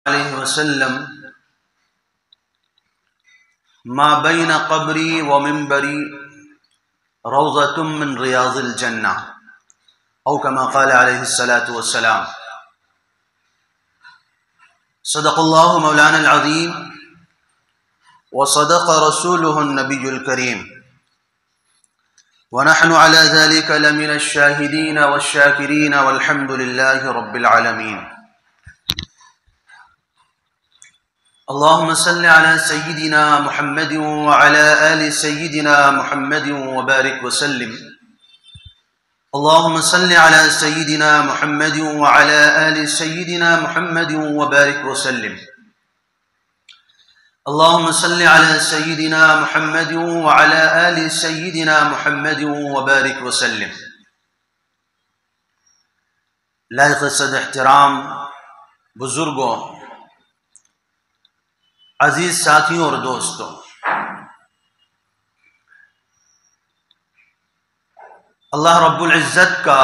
علیہ وسلم ما بین قبری و منبری روضۃ من ریاض الجنہ او کما قال علیہ الصلاۃ والسلام۔ صدق اللہ مولانا العظیم وصدق رسولہ النبی الکریم ونحن على ذلك لمن الشاهدين والشاكرين والحمد لله رب العالمين۔ اللهم صل على سيدنا محمد وعلى آل سيدنا محمد وبارك وسلم۔ اللهم صل على سيدنا محمد وعلى آل سيدنا محمد وبارك وسلم۔ اللهم صل على سيدنا محمد وعلى آل سيدنا محمد وبارك وسلم۔ لائق صد احترام بزرگوں، عزیز ساتھیوں اور دوستوں، اللہ رب العزت کا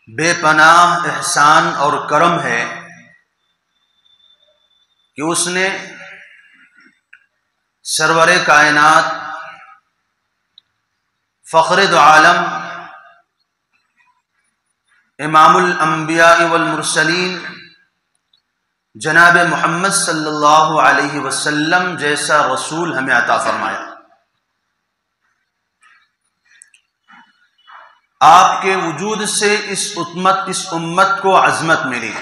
بے پناہ احسان اور کرم ہے کہ اس نے سرور کائنات، فخر دو عالم، امام الانبیاء والمرسلین جناب محمد صلی اللہ علیہ وسلم جیسا رسول ہمیں عطا فرمایا۔ آپ کے وجود سے اس امت کو عظمت ملی،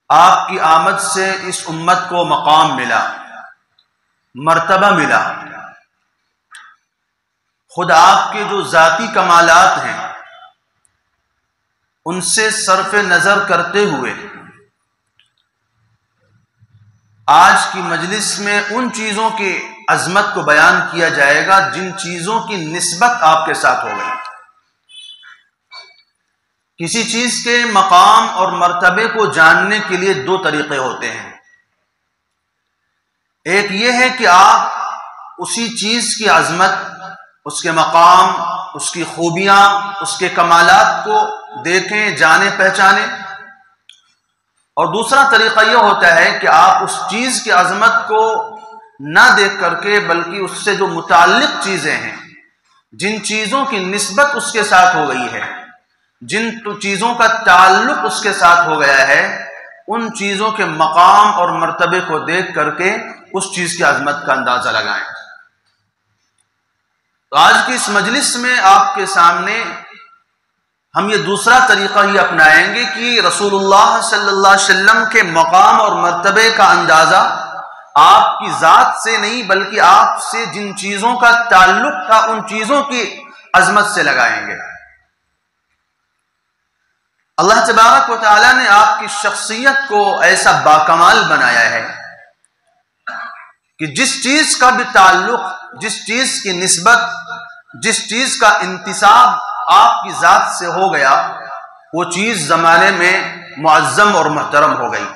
آپ کی آمد سے اس امت کو مقام ملا، مرتبہ ملا۔ خود آپ کے جو ذاتی کمالات ہیں ان سے صرف نظر کرتے ہوئے آج کی مجلس میں ان چیزوں کی عظمت کو بیان کیا جائے گا جن چیزوں کی نسبت آپ کے ساتھ ہو گئی۔ کسی چیز کے مقام اور مرتبے کو جاننے کے لیے دو طریقے ہوتے ہیں۔ ایک یہ ہے کہ آپ اسی چیز کی عظمت، اس کے مقام، اس کی خوبیاں، اس کے کمالات کو دیکھیں، جانیں، پہچانیں۔ اور دوسرا طریقہ یہ ہوتا ہے کہ آپ اس چیز کی عظمت کو نہ دیکھ کر کے بلکہ اس سے جو متعلق چیزیں ہیں، جن چیزوں کی نسبت اس کے ساتھ ہو گئی ہے، جن چیزوں کا تعلق اس کے ساتھ ہو گیا ہے، ان چیزوں کے مقام اور مرتبے کو دیکھ کر کے اس چیز کی عظمت کا اندازہ لگائیں۔ تو آج کی اس مجلس میں آپ کے سامنے ہم یہ دوسرا طریقہ ہی اپنائیں گے کہ رسول اللہ صلی اللہ علیہ وسلم کے مقام اور مرتبے کا اندازہ آپ کی ذات سے نہیں بلکہ آپ سے جن چیزوں کا تعلق تھا ان چیزوں کی عظمت سے لگائیں گے۔ اللہ تبارک و تعالیٰ نے آپ کی شخصیت کو ایسا باکمال بنایا ہے کہ جس چیز کا بھی تعلق، جس چیز کی نسبت، جس چیز کا انتساب آپ کی ذات سے ہو گیا، وہ چیز زمانے میں معظم اور محترم ہو گئی۔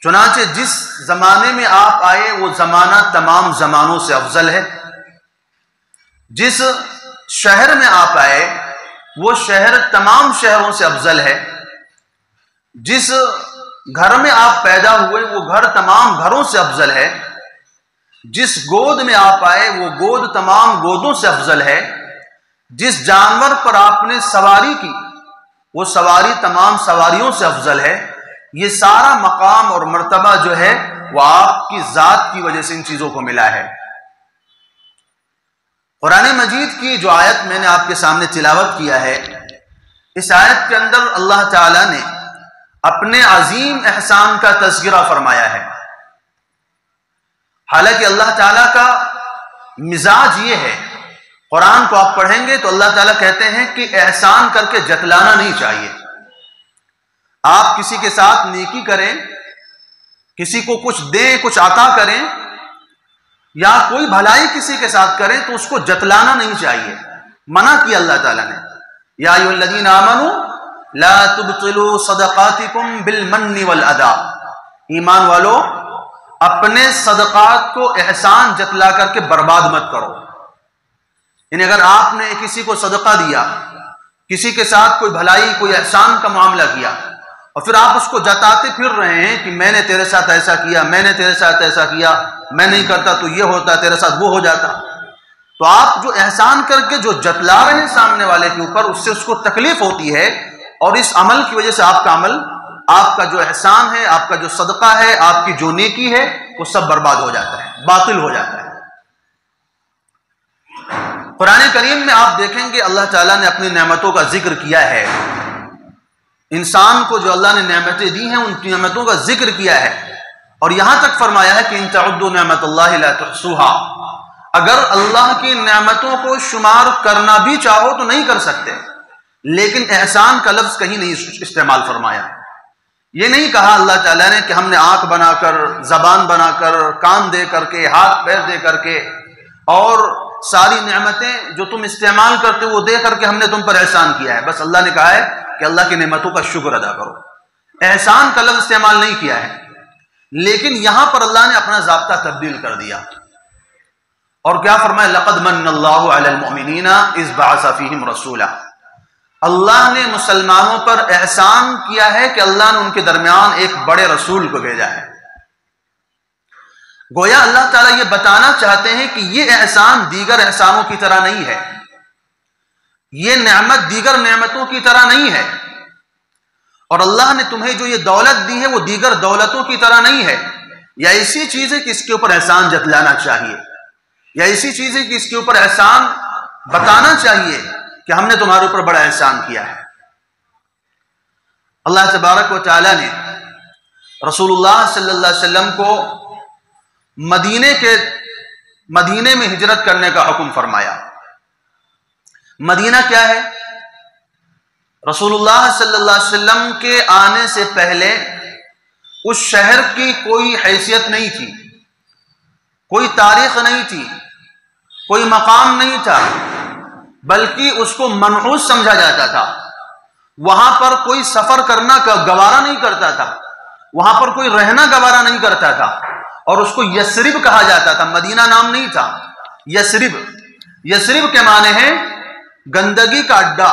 چنانچہ جس زمانے میں آپ آئے وہ زمانہ تمام زمانوں سے افضل ہے۔ جس شہر میں آپ آئے وہ شہر تمام شہروں سے افضل ہے۔ جس گھر میں آپ پیدا ہوئے وہ گھر تمام گھروں سے افضل ہے۔ جس گود میں آپ آئے وہ گود تمام گودوں سے افضل ہے۔ جس جانور پر آپ نے سواری کی وہ سواری تمام سواریوں سے افضل ہے۔ یہ سارا مقام اور مرتبہ جو ہے وہ آپ کی ذات کی وجہ سے ان چیزوں کو ملا ہے۔ قرآن مجید کی جو آیت میں نے آپ کے سامنے تلاوت کیا ہے، اس آیت کے اندر اللہ تعالیٰ نے اپنے عظیم احسان کا تذکرہ فرمایا ہے۔ حالانکہ اللہ تعالیٰ کا مزاج یہ ہے، قرآن کو آپ پڑھیں گے تو اللہ تعالیٰ کہتے ہیں کہ احسان کر کے جتلانا نہیں چاہیے۔ آپ کسی کے ساتھ نیکی کریں، کسی کو کچھ دیں، کچھ عطا کریں یا کوئی بھلائی کسی کے ساتھ کریں تو اس کو جتلانا نہیں چاہیے، منع کیا اللہ تعالیٰ نے۔ یا ایھا الذین آمنوا لا تبطلوا صدقاتکم بالمن والأذى، ایمان والو اپنے صدقات کو احسان جتلا کر کے برباد مت کرو۔ یعنی اگر آپ نے کسی کو صدقہ دیا، کسی کے ساتھ کوئی بھلائی کوئی احسان کا معاملہ کیا اور پھر آپ اس کو جتاتے پھر رہے ہیں کہ میں نے تیرے ساتھ ایسا کیا، میں نے تیرے ساتھ ایسا کیا، میں نہیں کرتا تو یہ ہوتا، تیرے ساتھ وہ ہو جاتا، تو آپ جو احسان کر کے جو جتلا رہے ہیں سامنے والے کے اوپر، اس سے اس کو تکلیف ہوتی ہے، اور اس عمل کی وجہ سے آپ کا عمل، آپ کا جو احسان ہے، آپ کا جو صدقہ ہے، آپ کی جو نیکی ہے، وہ سب برباد ہو جاتا ہے، باطل ہو جاتا ہے۔ قرآن کریم میں آپ دیکھیں گے اللہ تعالیٰ نے اپنی نعمتوں کا ذکر کیا ہے، انسان کو جو اللہ نے نعمتیں دی ہیں ان نعمتوں کا ذکر کیا ہے، اور یہاں تک فرمایا ہے کہ ان تعدوا نعمت اللہ لا تحصوها، اگر اللہ کی نعمتوں کو شمار کرنا بھی چاہو تو نہیں کر سکتے، لیکن احسان کا لفظ کہیں نہیں استعمال فرمایا۔ یہ نہیں کہا اللہ تعالیٰ نے کہ ہم نے آنکھ بنا کر، زبان بنا کر، کان دے کر کے، ہاتھ پیر دے کر کے، اور ساری نعمتیں جو تم استعمال کرتے وہ دے کر کے ہم نے تم پر احسان کیا ہے، بس اللہ نے کہا ہے کہ اللہ کی نعمتوں کا شکر ادا کرو، احسان کا لفظ استعمال نہیں کیا ہے۔ لیکن یہاں پر اللہ نے اپنا ضابطہ تبدیل کر دیا، اور کیا فرمایا؟ لقد من اللہ علی المؤمنین اذ بعث فیہم رسولا، اللہ نے مسلمانوں پر احسان کیا ہے کہ اللہ نے ان کے درمیان ایک بڑے رسول کو بھیجا ہے۔ گویا اللہ تعالیٰ یہ بتانا چاہتے ہیں کہ یہ احسان دیگر احسانوں کی طرح نہیں ہے، یہ نعمت دیگر نعمتوں کی طرح نہیں ہے، اور اللہ نے تمہیں جو یہ دولت دی ہے وہ دیگر دولتوں کی طرح نہیں ہے، یا ایسی چیز ہے کہ اس کے اوپر احسان جتلانا چاہیے، یا ایسی چیز ہے کہ اس کے اوپر احسان بتانا چاہیے کہ ہم نے تمہارے اوپر بڑا احسان کیا ہے۔ اللہ تبارک و تعالیٰ نے رسول اللہ صلی اللہ علیہ وسلم کو مدینے میں ہجرت کرنے کا حکم فرمایا۔ مدینہ کیا ہے؟ رسول اللہ صلی اللہ علیہ وسلم کے آنے سے پہلے اس شہر کی کوئی حیثیت نہیں تھی، کوئی تاریخ نہیں تھی، کوئی مقام نہیں تھا، بلکہ اس کو منحوس سمجھا جاتا تھا۔ وہاں پر کوئی سفر کرنا گوارا نہیں کرتا تھا، وہاں پر کوئی رہنا گوارا نہیں کرتا تھا، اور اس کو یثرب کہا جاتا تھا، مدینہ نام نہیں تھا، یثرب۔ یثرب کے معنی ہے گندگی کا اڈا،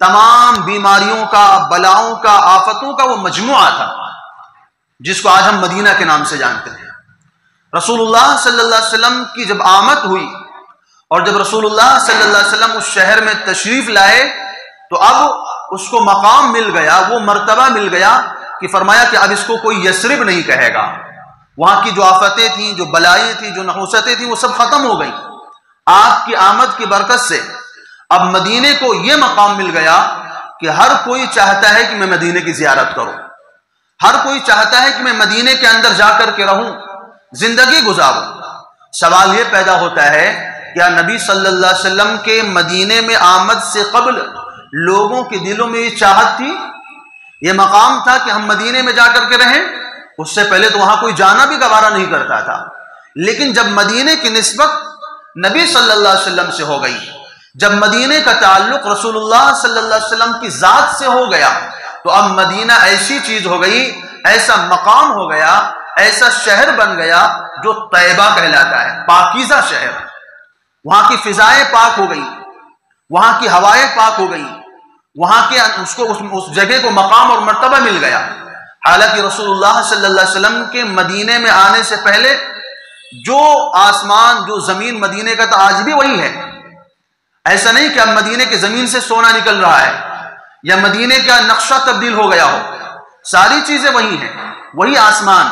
تمام بیماریوں کا، بلاؤں کا، آفتوں کا وہ مجموعہ تھا، جس کو آج ہم مدینہ کے نام سے جانتے ہیں۔ رسول اللہ صلی اللہ علیہ وسلم کی جب آمد ہوئی اور جب رسول اللہ صلی اللہ علیہ وسلم اس شہر میں تشریف لائے تو اب اس کو مقام مل گیا، وہ مرتبہ مل گیا کہ فرمایا کہ اب اس کو کوئی یثرب نہیں کہے گا، وہاں کی جو آفتیں تھیں، جو بلائیں تھیں، جو نحوستیں تھیں، وہ سب ختم ہو گئیں۔ آپ کی آمد کی برکت سے اب مدینے کو یہ مقام مل گیا کہ ہر کوئی چاہتا ہے کہ میں مدینے کی زیارت کروں، ہر کوئی چاہتا ہے کہ میں مدینے کے اندر جا کر کے رہوں، زندگی گزاروں۔ سوال یہ پیدا ہوتا ہے کیا نبی صلی اللہ علیہ وسلم کے مدینے میں آمد سے قبل لوگوں کے دلوں میں یہ چاہت تھی، یہ مقام تھا کہ ہم مدینے میں جا کر کے رہیں؟ اس سے پہلے تو وہاں کوئی جانا بھی گوارا نہیں کرتا تھا، لیکن جب مدینے کی نسبت نبی صلی اللہ علیہ وسلم سے ہو گئی، جب مدینے کا تعلق رسول اللہ صلی اللہ علیہ وسلم کی ذات سے ہو گیا، تو اب مدینہ ایسی چیز ہو گئی، ایسا مقام ہو گیا، ایسا شہر بن گیا جو طیبہ کہلاتا ہے، پاکیزہ شہر۔ وہاں کی فضائیں پاک ہو گئی، وہاں کی ہوائیں پاک ہو گئی، وہاں کے اس جگہ کو مقام اور مرتبہ مل گیا۔ حالانکہ رسول اللہ صلی اللہ علیہ وسلم کے مدینے میں آنے سے پہلے جو آسمان جو زمین مدینے کا تو آج بھی وہی ہے، ایسا نہیں کہ اب مدینے کے زمین سے سونا نکل رہا ہے یا مدینے کا نقشہ تبدیل ہو گیا ہو، ساری چیزیں وہی ہیں، وہی آسمان،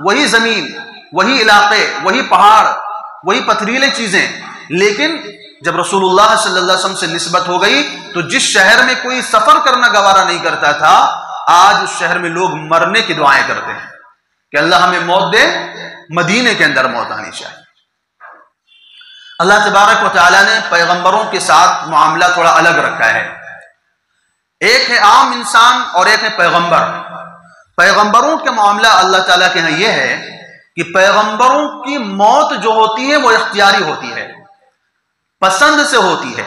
وہی زمین، وہی علاقے، وہی پہاڑ، وہی پتھریلے چیزیں، لیکن جب رسول اللہ صلی اللہ علیہ وسلم سے نسبت ہو گئی تو جس شہر میں کوئی سفر کرنا گوارا نہیں کرتا تھا، آج اس شہر میں لوگ مرنے کی دعائیں کرتے ہیں کہ اللہ ہمیں موت دے، مدینے کے اندر موت آنی چاہیے۔ اللہ تبارک و تعالیٰ نے پیغمبروں کے ساتھ معاملہ تھوڑا الگ رکھا ہے، ایک ہے عام انسان اور ایک ہے پیغمبر۔ پیغمبروں کے معاملہ اللہ تعالیٰ کے ہاں یہ ہے کہ پیغمبروں کی موت جو ہوتی ہے وہ اختیاری ہوتی ہے، پسند سے ہوتی ہے۔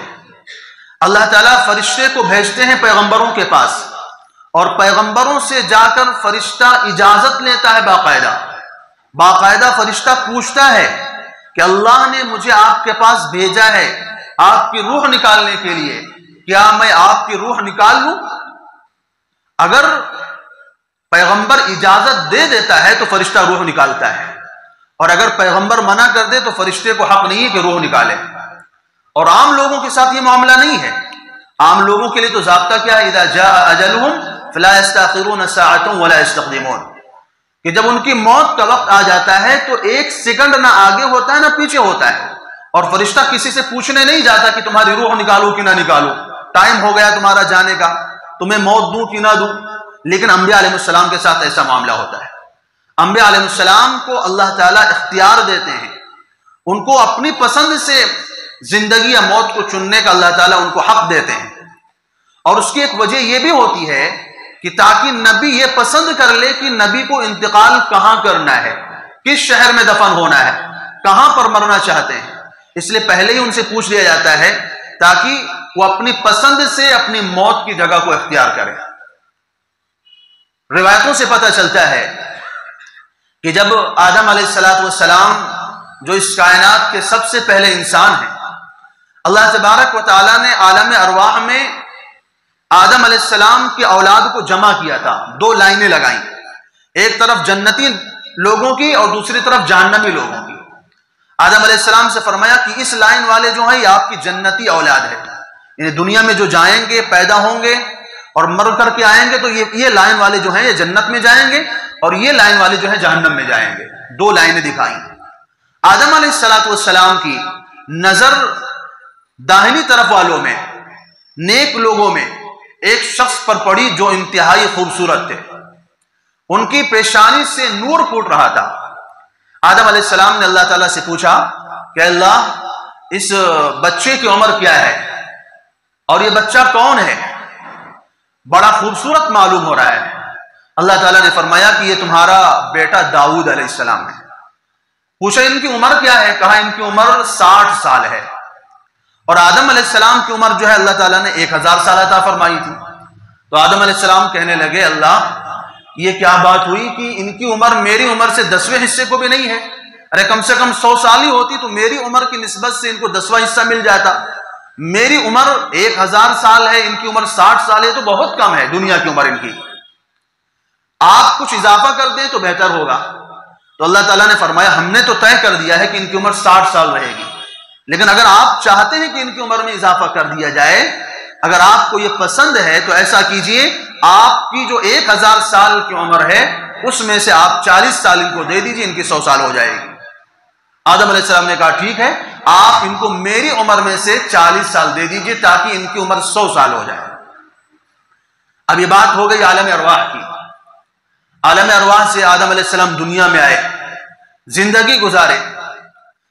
اللہ تعالیٰ فرشتے کو بھیجتے ہیں پیغمبروں کے پاس، اور پیغمبروں سے جا کر فرشتہ اجازت لیتا ہے، باقاعدہ فرشتہ پوچھتا ہے کہ اللہ نے مجھے آپ کے پاس بھیجا ہے آپ کی روح نکالنے کے لیے، کیا میں آپ کی روح نکال لوں؟ اگر پیغمبر اجازت دے دیتا ہے تو فرشتہ روح نکالتا ہے، اور اگر پیغمبر منع کر دے تو فرشتے کو حق نہیں ہے کہ روح نکالے۔ اور عام لوگوں کے ساتھ یہ معاملہ نہیں ہے۔ عام لوگوں کے لیے تو ضابطہ کیا ہے؟ اذا جاء اجلهم فلا يستاخرون ساعة ولا يستقدمون، کہ جب ان کی موت کا وقت آ جاتا ہے تو ایک سیکنڈ نہ آگے ہوتا ہے نہ پیچھے ہوتا ہے، اور فرشتہ کسی سے پوچھنے نہیں جاتا کہ تمہاری روح نکالو کہ نہ نکالو، ٹائم ہو گیا تمہارا جانے کا، تمہیں موت دوں کہ نہ دوں۔ لیکن انبیاء علیہ السلام کے ساتھ ایسا معاملہ ہوتا ہے۔ انبیاء علیہ السلام کو اللہ تعالیٰ اختیار دیتے ہیں، ان کو اپنی پسند سے زندگی یا موت کو چننے کا اللہ تعالیٰ ان کو حق دیتے ہیں۔ اور اس کی ایک وجہ یہ بھی ہوتی ہے کہ تاکہ نبی یہ پسند کر لے کہ نبی کو انتقال کہاں کرنا ہے، کس شہر میں دفن ہونا ہے، کہاں پر مرنا چاہتے ہیں، اس لیے پہلے ہی ان سے پوچھ لیا جاتا ہے تاکہ وہ اپنی پسند سے اپنی موت کی جگہ کو اختیار کرے۔ روایتوں سے پتہ چلتا ہے کہ جب آدم علیہ السلام جو اس کائنات کے سب سے پہلے انسان ہیں، اللہ تبارک و تعالیٰ نے عالم ارواح میں آدم علیہ السلام کی اولاد کو جمع کیا تھا، دو لائنیں لگائیں، ایک طرف جنتی لوگوں کی اور دوسری طرف جہنمی لوگوں کی۔ آدم علیہ السلام سے فرمایا کہ اس لائن والے جو ہیں یہ آپ کی جنتی اولاد ہے، یعنی دنیا میں جو جائیں گے، پیدا ہوں گے اور مر کر کے آئیں گے تو یہ لائن والے جو ہیں یہ جنت میں جائیں گے، اور یہ لائن والے جو ہیں جہنم میں جائیں گے۔ دو لائنیں دکھائیں۔ آدم علیہ السلام کی نظر داہنی طرف والوں میں، نیک لوگوں میں ایک شخص پر پڑی جو انتہائی خوبصورت تھے، ان کی پیشانی سے نور پھوٹ رہا تھا۔ آدم علیہ السلام نے اللہ تعالیٰ سے پوچھا کہ اللہ، اس بچے کی عمر کیا ہے اور یہ بچہ کون ہے؟ بڑا خوبصورت معلوم ہو رہا ہے۔ اللہ تعالیٰ نے فرمایا کہ یہ تمہارا بیٹا داؤد علیہ السلام ہے۔ پوچھا ان کی عمر کیا ہے؟ کہا ان کی عمر 60 سال ہے، اور آدم علیہ السلام کی عمر جو ہے اللہ تعالیٰ نے 1000 سال عطا فرمائی تھی۔ تو آدم علیہ السلام کہنے لگے اللہ، یہ کیا بات ہوئی کہ ان کی عمر میری عمر سے 10ویں حصے کو بھی نہیں ہے؟ ارے کم سے کم 100 سال ہی ہوتی تو میری عمر کی نسبت سے ان کو 10واں حصہ مل جاتا۔ میری عمر 1000 سال ہے، ان کی عمر 60 سال ہے، تو بہت کم ہے دنیا کی عمر ان کی، آپ کچھ اضافہ کر دیں تو بہتر ہوگا۔ تو اللہ تعالیٰ نے فرمایا ہم نے تو طے کر دیا ہے کہ ان کی عمر 60 سال رہے گی، لیکن اگر آپ چاہتے ہیں کہ ان کی عمر میں اضافہ کر دیا جائے، اگر آپ کو یہ پسند ہے تو ایسا کیجئے، آپ کی جو 1000 سال کی عمر ہے اس میں سے آپ 40 سال ان کو دے دیجئے، ان کی 100 سال ہو جائے گی۔ آدم علیہ السلام نے کہا ٹھیک ہے، آپ ان کو میری عمر میں سے 40 سال دے دیجئے تاکہ ان کی عمر 100 سال ہو جائے۔ اب یہ بات ہو گئی عالم ارواح کی۔ عالم ارواح سے آدم علیہ السلام دنیا میں آئے، زندگی گزارے۔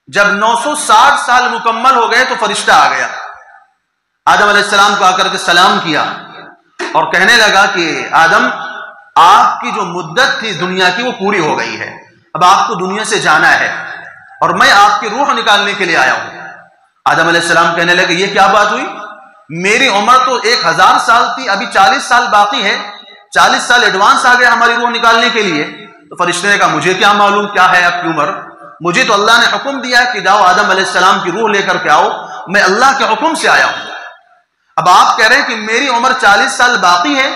جب 960 سال مکمل ہو گئے تو فرشتہ آ گیا، آدم علیہ السلام کو آ کر کے سلام کیا اور کہنے لگا کہ آدم، آپ کی جو مدت تھی دنیا کی وہ پوری ہو گئی ہے، اب آپ کو دنیا سے جانا ہے اور میں آپ کی روح نکالنے کے لیے آیا ہوں۔ آدم علیہ السلام کہنے لگے یہ کیا بات ہوئی؟ میری عمر تو 1000 سال تھی، ابھی 40 سال باقی ہے، 40 سال ایڈوانس آ گیا ہماری روح نکالنے کے لیے۔ تو فرشتے نے کہا مجھے کیا معلوم کیا ہے آپ کی عمر، مجھے تو اللہ نے حکم دیا ہے کہ جاؤ آدم علیہ السلام کی روح لے کر کے آؤ، میں اللہ کے حکم سے آیا ہوں۔ اب آپ کہہ رہے ہیں کہ میری عمر 40 سال باقی ہے،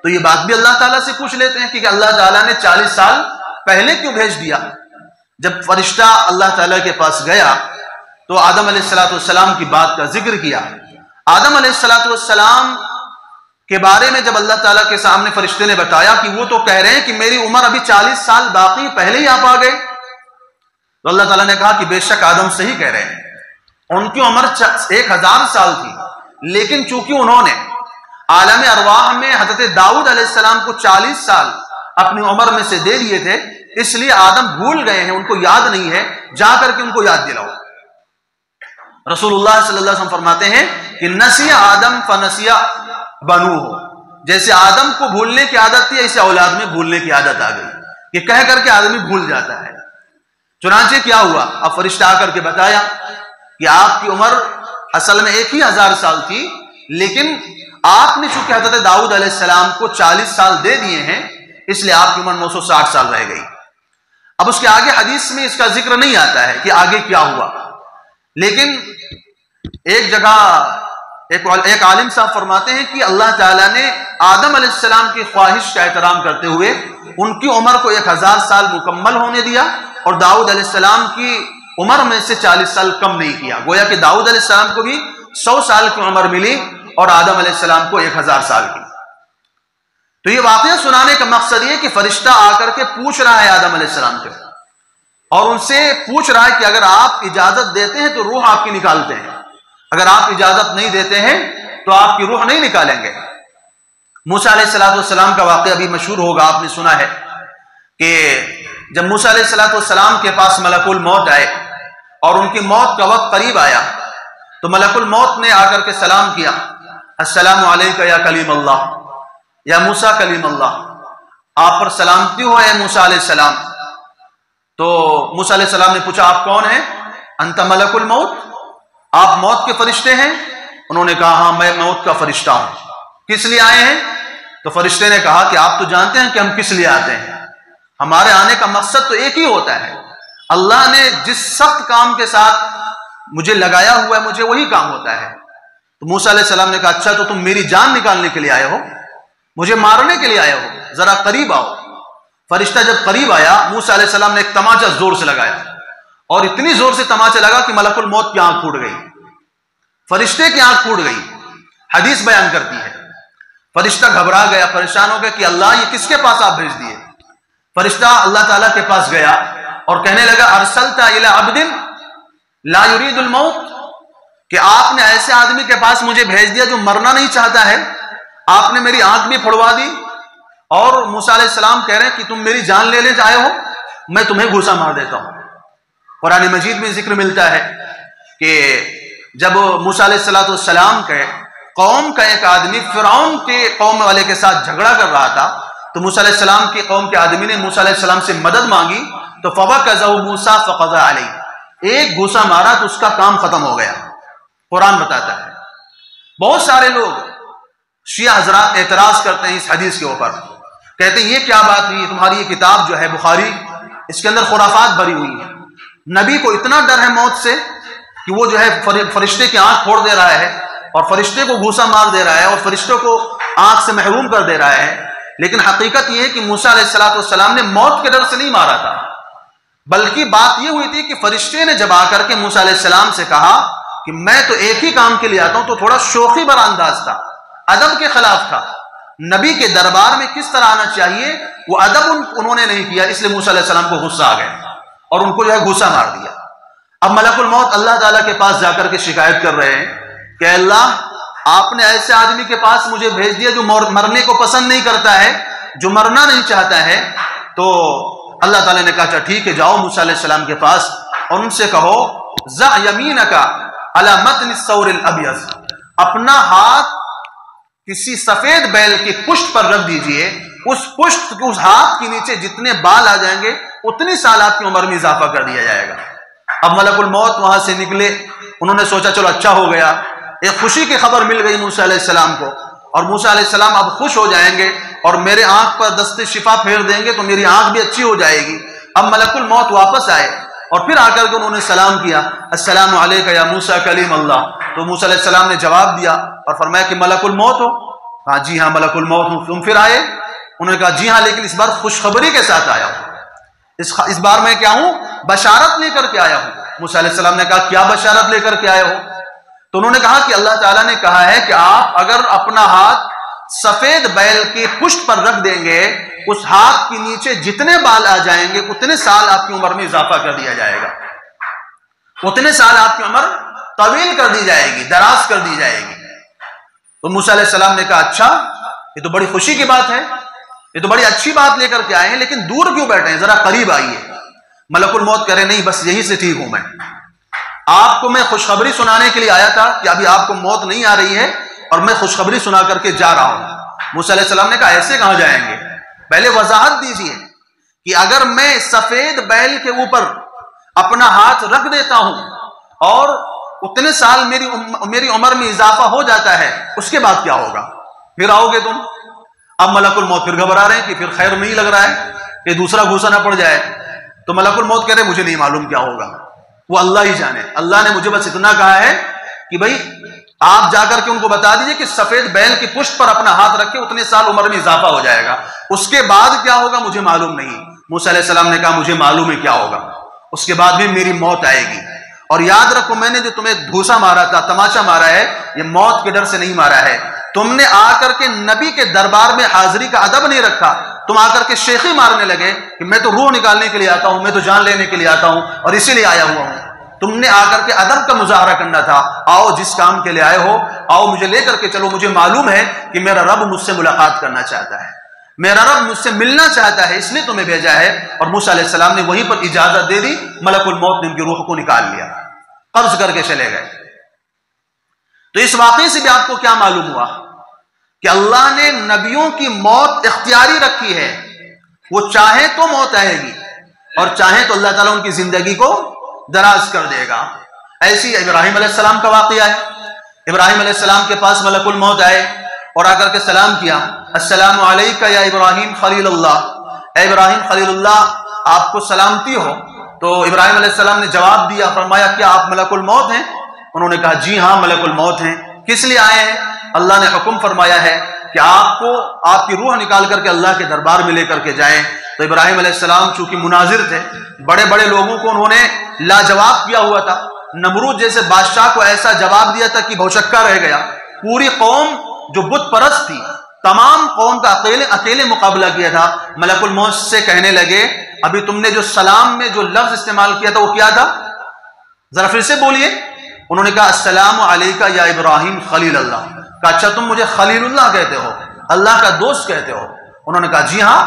تو یہ بات بھی اللہ تعالیٰ سے پوچھ لیتے ہیں کہ اللہ تعالیٰ نے 40 سال پہلے کیوں بھیج دیا؟ جب فرشتہ اللہ تعالیٰ کے پاس گیا تو آدم علیہ السلام کی بات کا ذکر کیا۔ آدم علیہ السلام کے بارے میں جب اللہ تعالیٰ کے سامنے فرشتے نے بتایا کہ وہ تو کہہ رہے ہیں کہ میری عمر ابھی 40 سال باقی، پہلے ہی آپ آ گئے، تو اللہ تعالیٰ نے کہا کہ بے شک آدم صحیح کہہ رہے ہیں، ان کی عمر 1000 سال تھی، لیکن چونکہ انہوں نے عالم ارواح میں حضرت داؤد علیہ السلام کو 40 سال اپنی عمر میں سے دے دیے تھے، اس لیے آدم بھول گئے ہیں، ان کو یاد نہیں ہے، جا کر کے ان کو یاد دلاؤ۔ رسول اللہ صلی اللہ علیہ وسلم فرماتے ہیں کہ نسی آدم فنسی بنو ہو، جیسے آدم کو بھولنے کی عادت تھی ایسے اولاد میں بھولنے کی عادت آ گئی، یہ کہہ کر کے آدمی بھول جاتا ہے۔ چنانچہ کیا ہوا؟ اب فرشتہ آ کر کے بتایا کہ آپ کی عمر اصل میں 1000 سال تھی، لیکن آپ نے چونکہ حضرت داؤد علیہ السلام کو 40 سال دے دیے ہیں، اس لیے آپ کی عمر 960 سال رہ گئی۔ اب اس کے آگے حدیث میں اس کا ذکر نہیں آتا ہے کہ آگے کیا ہوا، لیکن ایک جگہ ایک عالم صاحب فرماتے ہیں کہ اللہ تعالیٰ نے آدم علیہ السلام کی خواہش کا احترام کرتے ہوئے ان کی عمر کو 1000 سال مکمل ہونے دیا، اور داؤد علیہ السلام کی عمر میں سے 40 سال کم نہیں کیا۔ گویا کہ داؤد علیہ السلام کو بھی 100 سال کی عمر ملی اور آدم علیہ السلام کو 1000 سال کی۔ تو یہ واقعہ سنانے کا مقصد یہ کہ فرشتہ آ کر کے پوچھ رہا ہے آدم علیہ السلام سے، اور ان سے پوچھ رہا ہے کہ اگر آپ اجازت دیتے ہیں تو روح آپ کی نکالتے ہیں، اگر آپ اجازت نہیں دیتے ہیں تو آپ کی روح نہیں نکالیں گے۔ موسیٰ علیہ السلام کا واقعہ بھی مشہور ہوگا، آپ نے سنا ہے کہ جب موسیٰ علیہ السلام کے پاس ملک الموت آئے اور ان کی موت کا وقت قریب آیا تو ملک الموت نے آ کر کے سلام کیا، السلام علیک یا کلیم اللہ، یا موسیٰ کلیم اللہ، آپ پر سلامتی ہو اے موسیٰ علیہ السلام۔ تو موسیٰ علیہ السلام نے پوچھا آپ کون ہیں؟ انت ملک الموت، آپ موت کے فرشتے ہیں؟ انہوں نے کہا ہاں میں موت کا فرشتہ ہوں۔ کس لیے آئے ہیں؟ تو فرشتے نے کہا کہ آپ تو جانتے ہیں کہ ہم کس لیے آتے ہیں، ہمارے آنے کا مقصد تو ایک ہی ہوتا ہے، اللہ نے جس سخت کام کے ساتھ مجھے لگایا ہوا ہے مجھے وہی کام ہوتا ہے۔ تو موسیٰ علیہ السلام نے کہا اچھا تو تم میری جان نکالنے کے لیے آئے ہو، مجھے مارنے کے لیے آئے ہو، ذرا قریب آؤ۔ فرشتہ جب قریب آیا موسیٰ علیہ السلام نے ایک تماچا زور سے لگایا، اور اتنی زور سے تماچا لگا کہ ملک الموت کی آنکھ پھوٹ گئی، فرشتے کی آنکھ پھوٹ گئی۔ حدیث بیان کرتی ہے فرشتہ گھبرا گیا، پریشان ہو گیا کہ اللہ یہ کس کے پاس آپ بھیج دیے؟ فرشتہ اللہ تعالیٰ کے پاس گیا اور کہنے لگا ارسلت الی عبد لا یرید الموت، کہ آپ نے ایسے آدمی کے پاس مجھے بھیج دیا جو مرنا نہیں چاہتا ہے، آپ نے میری آنکھ بھی پھڑوا دی، اور موسیٰ علیہ السلام کہہ رہے ہیں کہ تم میری جان لے آئے ہو، میں تمہیں گھوسا مار دیتا ہوں۔ قرآن مجید میں ذکر ملتا ہے کہ جب موسیٰ علیہ السلام کے قوم کا ایک آدمی فرعون کے قوم والے کے ساتھ جھگڑا کر رہا تھا، تو موسیٰ علیہ السلام کی قوم کے آدمی نے موسیٰ علیہ السلام سے مدد مانگی، تو فَوَكَزَهُ مُوسَىٰ فَقَضَىٰ عَلَيْهِ، ایک گھوسا مارا تو اس کا کام ختم ہو گیا۔ قرآن بتاتا ہے۔ بہت سارے لوگ شیعہ حضرات اعتراض کرتے ہیں اس حدیث کے اوپر، کہتے ہیں یہ کیا بات ہوئی، تمہاری یہ کتاب جو ہے بخاری اس کے اندر خرافات بھری ہوئی ہے، نبی کو اتنا ڈر ہے موت سے کہ وہ جو ہے فرشتے کی آنکھ پھوڑ دے رہا ہے اور فرشتے کو گھوسا مار دے رہا ہے اور فرشتوں کو آنکھ سے محروم کر دے رہا ہے۔ لیکن حقیقت یہ ہے کہ موسیٰ علیہ السلام نے موت کے ڈر سے نہیں مارا تھا، بلکہ بات یہ ہوئی تھی کہ فرشتے نے جب آ کر کے موسیٰ علیہ السلام سے کہا کہ میں تو ایک ہی کام کے لیے آتا ہوں، تو تھوڑا شوخی بھرا انداز تھا، ادب کے خلاف تھا۔ نبی کے دربار میں کس طرح آنا چاہیے وہ ادب انہوں نے نہیں کیا، اس لیے موسیٰ علیہ السلام کو غصہ آ گیا اور ان کو جو ہے گھوسا مار دیا۔ اب ملک الموت اللہ تعالیٰ کے پاس جا کر کے شکایت کر رہے ہیں کہ اللہ آپ نے ایسے آدمی کے پاس مجھے بھیج دیا جو مرنے کو پسند نہیں کرتا ہے، جو مرنا نہیں چاہتا ہے۔ تو اللہ تعالیٰ نے کہا اچھا ٹھیک ہے، جاؤ موسیٰ علیہ السلام کے پاس اور ان سے کہو ضع یمینک علی متن الثور الابیض، اپنا ہاتھ کسی سفید بیل کی پشت پر رکھ دیجئے، اس پشت کے اس ہاتھ کے نیچے جتنے بال آ جائیں گے اتنی سال آپ کی عمر میں اضافہ کر دیا جائے گا۔ اب ملک الموت وہاں سے نکلے، انہوں نے سوچا چلو اچھا ہو گیا، ایک خوشی کی خبر مل گئی موسیٰ علیہ السلام کو، اور موسیٰ علیہ السلام اب خوش ہو جائیں گے اور میرے آنکھ پر دست شفا پھیر دیں گے تو میری آنکھ بھی اچھی ہو جائے گی۔ اب ملک الموت واپس آئے اور پھر آ کر کے انہوں نے سلام کیا، السلام علیک یا موسیٰ کلیم اللہ۔ تو موسیٰ علیہ السلام نے جواب دیا اور فرمایا کہ ملک الموت ہو؟ کہا جی ہاں ملک الموت ہوں۔ تم پھر آئے؟ انہوں نے کہا جی ہاں، لیکن اس بار خوشخبری کے ساتھ آیا ہوں، اس بار میں کیا ہوں؟ بشارت لے کر کے آیا ہوں۔ موسیٰ علیہ السلام نے کہا کیا بشارت لے کر کے آئے ہو؟ تو انہوں نے کہا کہ اللہ تعالیٰ نے کہا ہے کہ آپ اگر اپنا ہاتھ سفید بیل کی پشت پر رکھ دیں گے، اس ہاتھ کے نیچے جتنے بال آ جائیں گے اتنے سال آپ کی عمر میں اضافہ کر دیا جائے گا، اتنے سال آپ کی عمر طویل کر دی جائے گی، دراز کر دی جائے گی۔ تو موسیٰ علیہ السلام نے کہا اچھا یہ تو بڑی خوشی کی بات ہے، یہ تو بڑی اچھی بات لے کر کے آئے ہیں، لیکن دور کیوں بیٹھے ہیں، ذرا قریب آئیے۔ ملک الموت کہہ رہے نہیں بس یہی سے ٹھیک ہوں، میں آپ کو میں خوشخبری سنانے کے لیے آیا تھا کہ ابھی آپ کو موت نہیں آ رہی ہے اور میں خوشخبری سنا کر کے جا رہا ہوں۔ موسیٰ علیہ السلام نے کہا ایسے کہاں جائیں گے، پہلے وضاحت دیجئے کہ اگر میں سفید بیل کے اوپر اپنا ہاتھ رکھ دیتا ہوں اور اتنے سال میری عمر میں اضافہ ہو جاتا ہے، اس کے بعد کیا ہوگا؟ پھر آؤ گے تم؟ اب ملک الموت پھر گھبرا رہے ہیں کہ پھر خیر نہیں لگ رہا ہے کہ دوسرا گھوسا نہ پڑ جائے۔ تو ملک الموت کہہ رہے مجھے نہیں معلوم کیا ہوگا، وہ اللہ ہی جانے، اللہ نے مجھے بس اتنا کہا ہے کہ بھائی آپ جا کر کے ان کو بتا دیجئے کہ سفید بیل کی پشت پر اپنا ہاتھ رکھے اتنے سال عمر میں اضافہ ہو جائے گا، اس کے بعد کیا ہوگا مجھے معلوم نہیں۔ موسیٰ علیہ السلام نے کہا مجھے معلوم ہے کیا ہوگا، اس کے بعد بھی میری موت آئے گی، اور یاد رکھو میں نے جو تمہیں دھوسا مارا تھا، تماچا مارا ہے، یہ موت کے ڈر سے نہیں مارا ہے، تم نے آ کر کے نبی کے دربار میں حاضری کا ادب نہیں رکھا، تم آ کر کے شیخی مارنے لگے کہ میں تو روح نکالنے کے لیے آتا ہوں، میں تو جان لینے کے لیے آتا ہوں اور اسی لیے آیا ہوا ہوں۔ تم نے آ کر کے ادب کا مظاہرہ کرنا تھا، آؤ جس کام کے لیے آئے ہو آؤ مجھے لے کر کے چلو، مجھے معلوم ہے کہ میرا رب مجھ سے ملاقات کرنا چاہتا ہے، میرا رب مجھ سے ملنا چاہتا ہے، اس لیے تمہیں بھیجا ہے۔ اور موسیٰ علیہ السلام نے وہیں پر اجازت دے دی، ملک الموت نے ان کی روح کو نکال لیا، قبض کر کے چلے گئے۔ تو اس واقعے سے بھی آپ کو کیا معلوم ہوا کہ اللہ نے نبیوں کی موت اختیاری رکھی ہے، وہ چاہے تو موت آئے گی اور چاہے تو اللہ تعالیٰ ان کی زندگی کو دراز کر دے گا۔ ایسی ابراہیم علیہ السلام کا واقعہ ہے، ابراہیم علیہ السلام کے پاس ملک الموت آئے اور آ کر کے سلام کیا، السلام علیکہ یا ابراہیم خلیل اللہ، اے ابراہیم خلیل اللہ آپ کو سلامتی ہو۔ تو ابراہیم علیہ السلام نے جواب دیا، فرمایا کیا آپ ملک الموت ہیں؟ انہوں نے کہا جی ہاں ملک الموت ہیں۔ کس لیے آئے ہیں؟ اللہ نے حکم فرمایا ہے کہ آپ کو آپ کی روح نکال کر کے اللہ کے دربار میں لے کر کے جائیں۔ تو ابراہیم علیہ السلام چونکہ مناظر تھے، بڑے بڑے لوگوں کو انہوں نے لاجواب کیا ہوا تھا، نمرود جیسے بادشاہ کو ایسا جواب دیا تھا کہ بھوشکا رہ گیا۔ پوری قوم جو بت پرست تھی، تمام قوم کا اکیلے مقابلہ کیا تھا۔ ملک الموت سے کہنے لگے ابھی تم نے جو سلام میں جو لفظ استعمال کیا تھا وہ کیا تھا؟ ذرا پھر سے بولیے۔ انہوں نے کہا السلام علیکہ یا ابراہیم خلیل اللہ۔ کہا اچھا تم مجھے خلیل اللہ کہتے ہو، اللہ کا دوست کہتے ہو؟ انہوں نے کہا جی ہاں،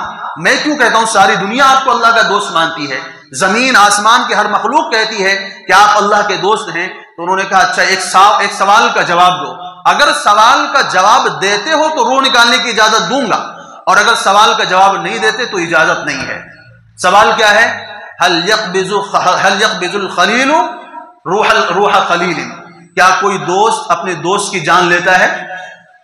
میں کیوں کہتا ہوں، ساری دنیا آپ کو اللہ کا دوست مانتی ہے، زمین آسمان کی ہر مخلوق کہتی ہے کہ آپ اللہ کے دوست ہیں۔ تو انہوں نے کہا اچھا ایک سوال کا جواب دو، اگر سوال کا جواب دیتے ہو تو روح نکالنے کی اجازت دوں گا، اور اگر سوال کا جواب نہیں دیتے تو اجازت نہیں ہے۔ سوال کیا ہے؟ هل يقبض الخلیل روح خلیل، کیا کوئی دوست اپنے دوست کی جان لیتا ہے؟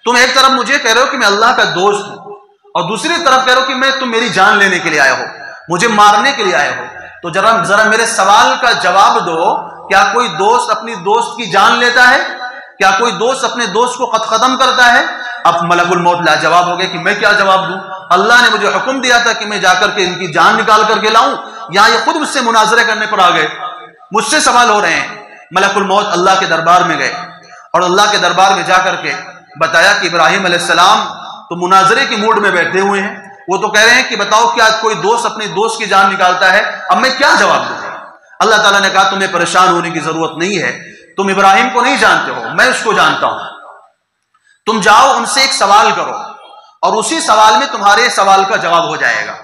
تم ایک طرف مجھے کہہ رہے ہو کہ میں اللہ کا دوست ہوں اور دوسری طرف کہہ رہے ہو کہ تم میری جان لینے کے لیے آئے ہو، مجھے مارنے کے لیے آئے ہو، تو ذرا میرے سوال کا جواب دو، کیا کوئی دوست اپنی دوست کی جان لیتا ہے؟ کیا کوئی دوست اپنے دوست کو ختم کرتا ہے؟ اب ملک الموت لاجواب ہو گئے کہ میں کیا جواب دوں، اللہ نے مجھے حکم دیا تھا کہ میں جا کر کے ان کی جان نکال کر کے لاؤں، یا یہ خود مجھ سے مناظرے کرنے پر آ گئے، مجھ سے سوال ہو رہے ہیں۔ ملک الموت اللہ کے دربار میں گئے اور اللہ کے دربار میں جا کر کے بتایا کہ ابراہیم علیہ السلام تو مناظرے کی موڈ میں بیٹھے ہوئے ہیں، وہ تو کہہ رہے ہیں کہ بتاؤ کیا کوئی دوست اپنے دوست کی جان نکالتا ہے، اب میں کیا جواب دوں؟ اللہ تعالیٰ نے کہا تمہیں پریشان ہونے کی ضرورت نہیں ہے، تم ابراہیم کو نہیں جانتے ہو، میں اس کو جانتا ہوں، تم جاؤ ان سے ایک سوال کرو اور اسی سوال میں تمہارے سوال کا جواب ہو جائے گا،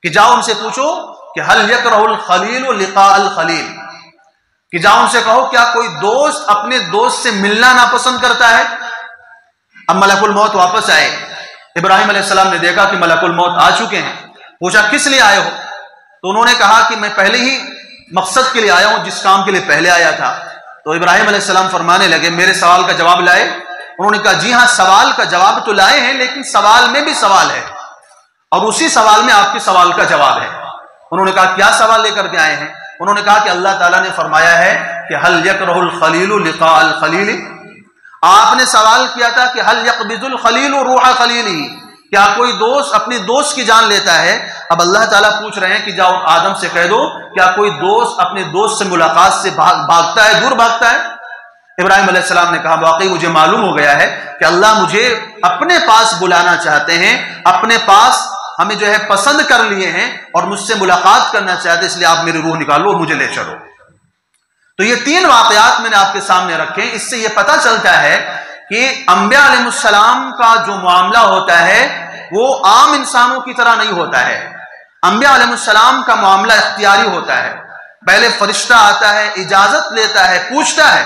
کہ جاؤ ان سے پوچھو کہ هل يكره الخلیل لقاء الخلیل، کہ جاؤ ان سے کہو کیا کوئی دوست اپنے دوست سے ملنا ناپسند کرتا ہے؟ اب ملک الموت واپس آئے، ابراہیم علیہ السلام نے دیکھا کہ ملک الموت آ چکے ہیں، پوچھا کس لیے آئے ہو؟ تو انہوں نے کہا کہ میں پہلے ہی مقصد کے لیے آیا ہوں جس کام کے لیے پہلے آیا تھا۔ تو ابراہیم علیہ السلام فرمانے لگے میرے سوال کا جواب لائے؟ انہوں نے کہا جی ہاں سوال کا جواب تو لائے ہیں، لیکن سوال میں بھی سوال ہے اور اسی سوال میں آپ کے سوال کا جواب ہے۔ انہوں نے کہا کیا سوال لے کر کے آئے ہیں؟ انہوں نے کہا کہ اللہ تعالیٰ نے فرمایا ہے کہ هل يكره الخلیل لقاء الخلیل، آپ نے سوال کیا تھا کہ هل يقبض الخلیل روح خلیل، کیا کوئی دوست اپنی دوست کی جان لیتا ہے؟ اب اللہ تعالیٰ پوچھ رہے ہیں کہ جاؤ آدم سے کہہ دو کیا کوئی دوست اپنے دوست سے ملاقات سے بھاگتا ہے، دور بھاگتا ہے؟ ابراہیم علیہ السلام نے کہا واقعی مجھے معلوم ہو گیا ہے کہ اللہ مجھے اپنے پاس بلانا چاہتے ہیں، اپنے پاس ہمیں جو ہے پسند کر لیے ہیں اور مجھ سے ملاقات کرنا چاہتے ہیں، اس لیے آپ میری روح نکالو اور مجھے لے چلو۔ تو یہ تین واقعات میں نے آپ کے سامنے رکھے، اس سے یہ پتہ چلتا ہے کہ انبیاء علیہ السلام کا جو معاملہ ہوتا ہے وہ عام انسانوں کی طرح نہیں ہوتا ہے۔ انبیاء علیہ السلام کا معاملہ اختیاری ہوتا ہے، پہلے فرشتہ آتا ہے، اجازت لیتا ہے، پوچھتا ہے،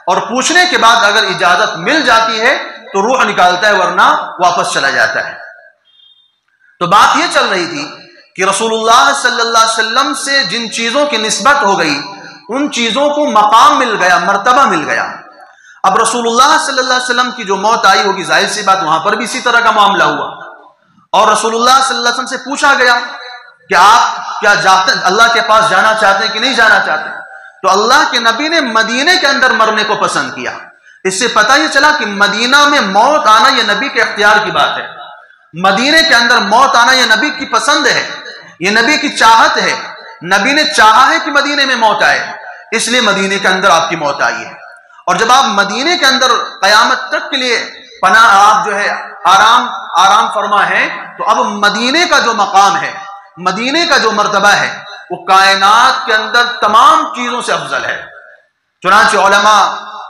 اور پوچھنے کے بعد اگر اجازت مل جاتی ہے تو روح نکالتا ہے، ورنہ واپس چلا جاتا ہے۔ تو بات یہ چل رہی تھی کہ رسول اللہ صلی اللہ علیہ وسلم سے جن چیزوں کی نسبت ہو گئی ان چیزوں کو مقام مل گیا، مرتبہ مل گیا۔ اب رسول اللہ صلی اللہ علیہ وسلم کی جو موت آئی ہوگی، ظاہر سی بات وہاں پر بھی اسی طرح کا معاملہ ہوا، اور رسول اللہ صلی اللہ علیہ وسلم سے پوچھا گیا کہ آپ کیا اللہ کے پاس جانا چاہتے ہیں کہ نہیں جانا چاہتے؟ تو اللہ کے نبی نے مدینے کے اندر مرنے کو پسند کیا، اس سے پتہ یہ چلا کہ مدینہ میں موت آنا یہ نبی کے اختیار کی بات ہے. مدینے کے اندر موت آنا یہ نبی کی پسند ہے، یہ نبی کی چاہت ہے. نبی نے چاہا ہے کہ مدینے میں موت آئے، اس لیے مدینے کے اندر آپ کی موت آئی ہے. اور جب آپ مدینے کے اندر قیامت تک کے لیے پناہ آپ جو ہے آرام فرما ہے، تو اب مدینے کا جو مقام ہے، مدینے کا جو مرتبہ ہے، وہ کائنات کے اندر تمام چیزوں سے افضل ہے. چنانچہ علماء،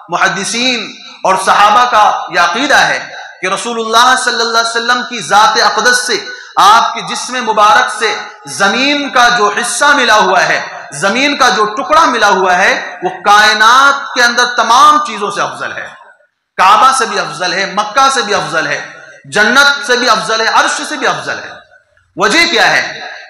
محدثین اور صحابہ کا یہ عقیدہ ہے کہ رسول اللہ صلی اللہ علیہ وسلم کی ذات اقدس سے، آپ کے جسم مبارک سے زمین کا جو حصہ ملا ہوا ہے، زمین کا جو ٹکڑا ملا ہوا ہے، وہ کائنات کے اندر تمام چیزوں سے افضل ہے. کعبہ سے بھی افضل ہے، مکہ سے بھی افضل ہے، جنت سے بھی افضل ہے، عرش سے بھی افضل ہے. وجہ کیا ہے